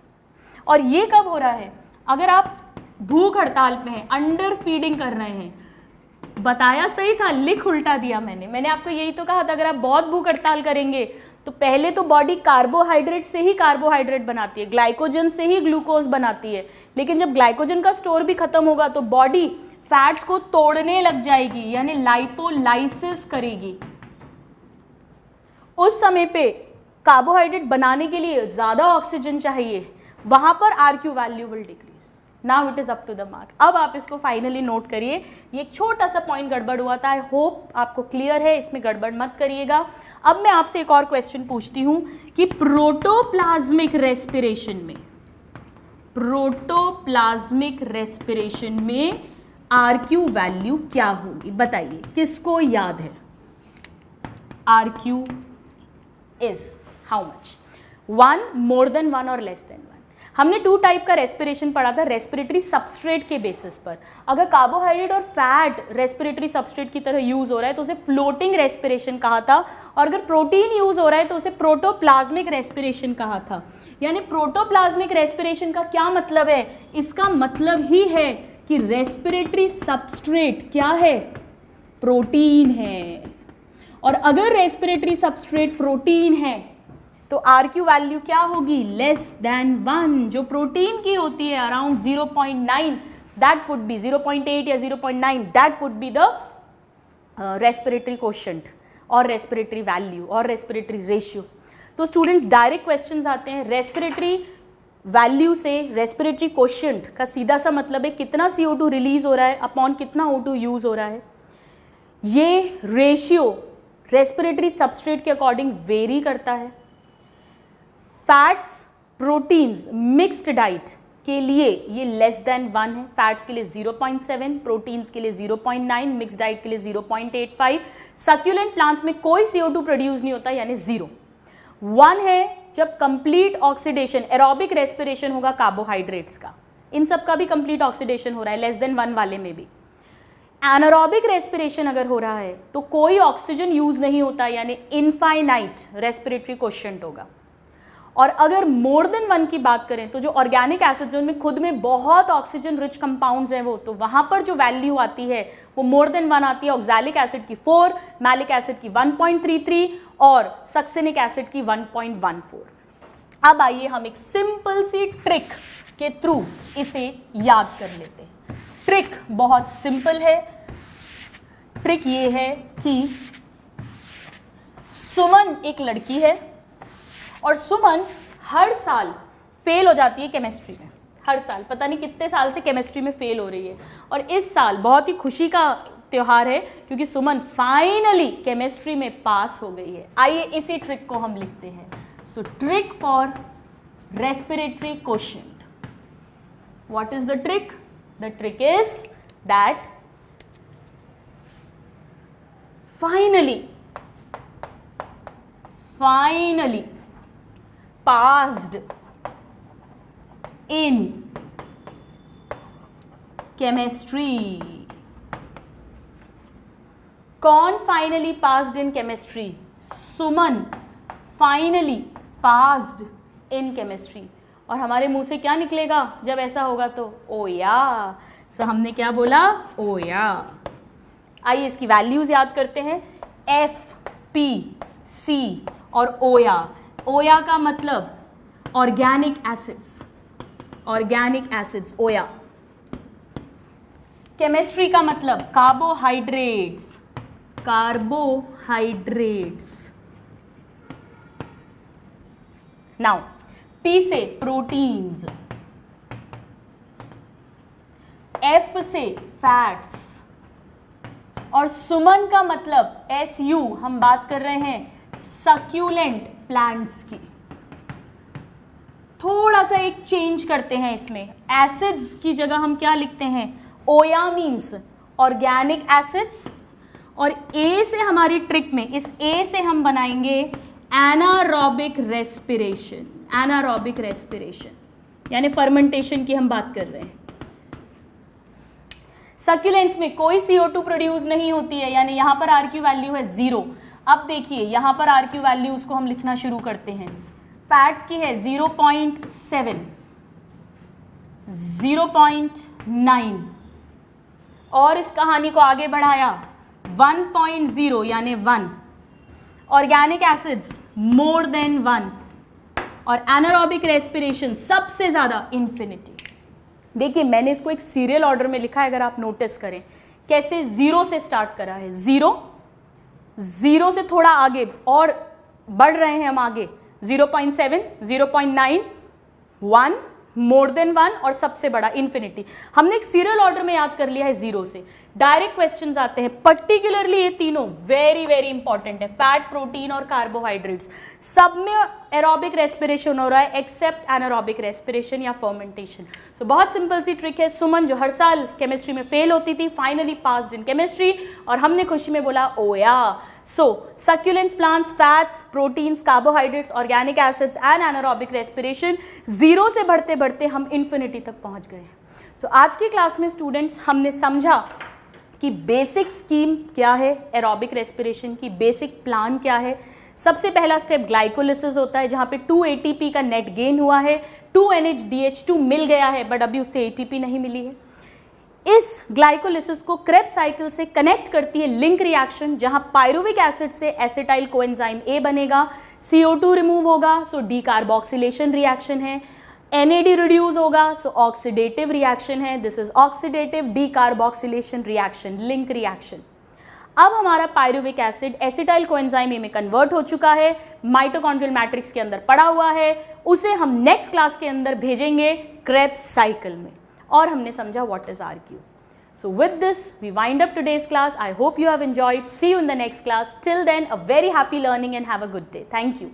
और ये कब हो रहा है? अगर आप भूख हड़ताल पे हैं, अंडर फीडिंग कर रहे हैं। बताया सही था, लिख उल्टा दिया मैंने आपको यही तो कहा था, अगर आप बहुत भूख हड़ताल करेंगे तो पहले तो बॉडी कार्बोहाइड्रेट से ही कार्बोहाइड्रेट बनाती है, ग्लाइकोजन से ही ग्लूकोज बनाती है, लेकिन जब ग्लाइकोजन का स्टोर भी खत्म होगा तो बॉडी फैट्स को तोड़ने लग जाएगी, यानी लाइपोलाइसिस करेगी। उस समय पे कार्बोहाइड्रेट बनाने के लिए ज्यादा ऑक्सीजन चाहिए, वहां पर RQ value will decrease. Now it is up to the mark. अब आप इसको फाइनली नोट करिए, ये एक छोटा सा पॉइंट गड़बड़ हुआ था, आई होप आपको क्लियर है, इसमें गड़बड़ मत करिएगा। अब मैं आपसे एक और क्वेश्चन पूछती हूं कि प्रोटोप्लाज्मिक रेस्पिरेशन में प्रोटोप्लाज्मिक रेस्पिरेशन में RQ वैल्यू क्या होगी, बताइए किसको याद है? RQ is how much? 1, more than 1 और लेस देन 1। हमने 2 टाइप का रेस्पिरेशन पढ़ा था रेस्पिरेटरी सबस्ट्रेट के बेसिस पर। अगर कार्बोहाइड्रेट और फैट रेस्पिरेटरी सबस्ट्रेट की तरह यूज हो रहा है तो उसे फ्लोटिंग रेस्पिरेशन कहा था, और अगर प्रोटीन यूज हो रहा है तो उसे प्रोटोप्लाज्मिक रेस्पिरेशन कहा था। यानी प्रोटोप्लाज्मिक रेस्पिरेशन का क्या मतलब है? इसका मतलब ही है कि रेस्पिरेटरी सबस्ट्रेट क्या है? प्रोटीन है। और अगर रेस्पिरेटरी सबस्ट्रेट प्रोटीन है तो RQ वैल्यू क्या होगी? Less than 1। जो प्रोटीन की होती है अराउंड 0.9, दैट वुड बी 0.8 या 0.9, that would be the respiratory quotient और रेस्पिरेटरी वैल्यू और रेस्पिरेटरी रेशियो। तो स्टूडेंट्स डायरेक्ट क्वेश्चंस आते हैं। रेस्पिरेटरी वैल्यू से रेस्पिरेटरी कोशेंट का सीधा सा मतलब है कितना CO2 रिलीज हो रहा है अपॉन कितना O2 यूज हो रहा है। ये रेशियो रेस्पिरेटरी सबस्ट्रेट के अकॉर्डिंग वेरी करता है। फैट्स प्रोटीन्स मिक्स्ड डाइट के लिए ये लेस देन 1 है। फैट्स के लिए 0.7, प्रोटीन्स के लिए 0.9, मिक्स्ड डाइट के लिए 0.85। सक्यूलेंट प्लांट्स में कोई CO2 प्रोड्यूस नहीं होता यानी 0। 1 है जब कंप्लीट ऑक्सीडेशन एरोबिक रेस्पिरेशन होगा कार्बोहाइड्रेट्स का, इन सब का भी कंप्लीट ऑक्सीडेशन हो रहा है, लेस देन 1 वाले में भी। एनारोबिक रेस्पिरेशन अगर हो रहा है तो कोई ऑक्सीजन यूज नहीं होता यानी इनफाइनाइट रेस्पिरेटरी कोशेंट होगा। और अगर मोर देन 1 की बात करें तो जो ऑर्गेनिक एसिड्स उनमें खुद में बहुत ऑक्सीजन रिच कंपाउंड्स हैं वो, तो वहां पर जो वैल्यू आती है वो मोर देन 1 आती है। ऑक्सैलिक एसिड की 4, मैलिक एसिड की 1.33 और सक्सिनिक एसिड की 1.14। अब आइए हम एक सिंपल सी ट्रिक के थ्रू इसे याद कर लेते हैं। ट्रिक बहुत सिंपल है। ट्रिक ये है कि सुमन एक लड़की है और सुमन हर साल फेल हो जाती है केमिस्ट्री में। हर साल पता नहीं कितने साल से केमिस्ट्री में फेल हो रही है, और इस साल बहुत ही खुशी का त्योहार है क्योंकि सुमन फाइनली केमिस्ट्री में पास हो गई है। आइए इसी ट्रिक को हम लिखते हैं। So trick for respiratory quotient. What is the trick? The trick is that finally passed in chemistry. कौन finally passed in chemistry? Suman finally passed in chemistry. और हमारे मुंह से क्या निकलेगा जब ऐसा होगा? तो ओ या। सो हमने क्या बोला? ओ या। आइए इसकी वैल्यूज याद करते हैं। एफ, पी, सी और ओया। ओया का मतलब ऑर्गेनिक एसिड्स, ऑर्गेनिक एसिड्स ओया। केमिस्ट्री का मतलब कार्बोहाइड्रेट्स, कार्बोहाइड्रेट्स। नाउ पी से प्रोटीन्स, एफ से फैट्स, और सुमन का मतलब SU, हम बात कर रहे हैं सक्यूलेंट प्लांट्स की। थोड़ा सा एक चेंज करते हैं इसमें, एसिड्स की जगह हम क्या लिखते हैं? ओया मीन्स ऑर्गेनिक एसिड्स, और ए से हमारी ट्रिक में, इस ए से हम बनाएंगे एनारोबिक रेस्पिरेशन। एनारोबिक रेस्पिरेशन यानी फर्मेंटेशन की हम बात कर रहे हैं। सक्यूलेंट्स में कोई CO2 प्रोड्यूस नहीं होती है यानी यहां पर RQ वैल्यू है 0। अब देखिए यहां पर RQ वैल्यूज को हम लिखना शुरू करते हैं। फैट्स की है 0.7, 0.9 और इस कहानी को आगे बढ़ाया 1.0 यानी 1। ऑर्गेनिक एसिड्स मोर देन 1 और एनारोबिक रेस्पिरेशन सबसे ज्यादा इन्फिनिटी। देखिए मैंने इसको एक सीरियल ऑर्डर में लिखा है, अगर आप नोटिस करें कैसे 0 से स्टार्ट करा है। 0 से थोड़ा आगे और बढ़ रहे हैं हम आगे, 0.7, 0.9, 1, मोर देन वन और सबसे बड़ा इन्फिनिटी। हमने एक सीरियल ऑर्डर में याद कर लिया है 0 से। डायरेक्ट क्वेश्चंस आते हैं, पर्टिकुलरली ये तीनों वेरी वेरी इंपॉर्टेंट है, फैट, प्रोटीन और कार्बोहाइड्रेट्स। सब में एरोबिक रेस्पिरेशन हो रहा है एक्सेप्ट एनारोबिक रेस्पिरेशन या फर्मेंटेशन। सो बहुत सिंपल सी ट्रिक है। सुमन जो हर साल केमिस्ट्री में फेल होती थी, फाइनली पास्ड इन केमिस्ट्री, और हमने खुशी में बोला ओ या। So, succulents plants, fats, proteins, carbohydrates, organic acids and anaerobic respiration, 0 से बढ़ते बढ़ते हम infinity तक पहुंच गए। So, आज की क्लास में स्टूडेंट्स हमने समझा कि बेसिक स्कीम क्या है एरोबिक रेस्पिरेशन की, बेसिक प्लान क्या है। सबसे पहला स्टेप ग्लाइकोलिसिस होता है, जहाँ पे 2 ATP का नेट गेन हुआ है, 2 NHDH2 मिल गया है, बट अभी उससे ATP नहीं मिली है। इस ग्लाइकोलिसिस को क्रेब्स साइकिल से कनेक्ट करती है लिंक रिएक्शन, जहां पायरुविक एसिड से एसिटाइल कोएंजाइम A बनेगा, CO2 रिमूव होगा, सो डीकार्बोक्सिलेशन रिएक्शन है, NAD रिड्यूस होगा, सो ऑक्सीडेटिव रिएक्शन है, this is oxidative decarboxylation reaction, link reaction. अब हमारा pyruvic acid acetyl coenzyme A में कन्वर्ट हो चुका है, माइटोकॉन्ड्रियल मैट्रिक्स के अंदर पड़ा हुआ है, उसे हम नेक्स्ट क्लास के अंदर भेजेंगे क्रेब्स साइकिल में, और हमने समझा what is RQ. So with this we wind up today's class. I hope you have enjoyed. See you in the next class. Till then, a very happy learning and have a good day. Thank you.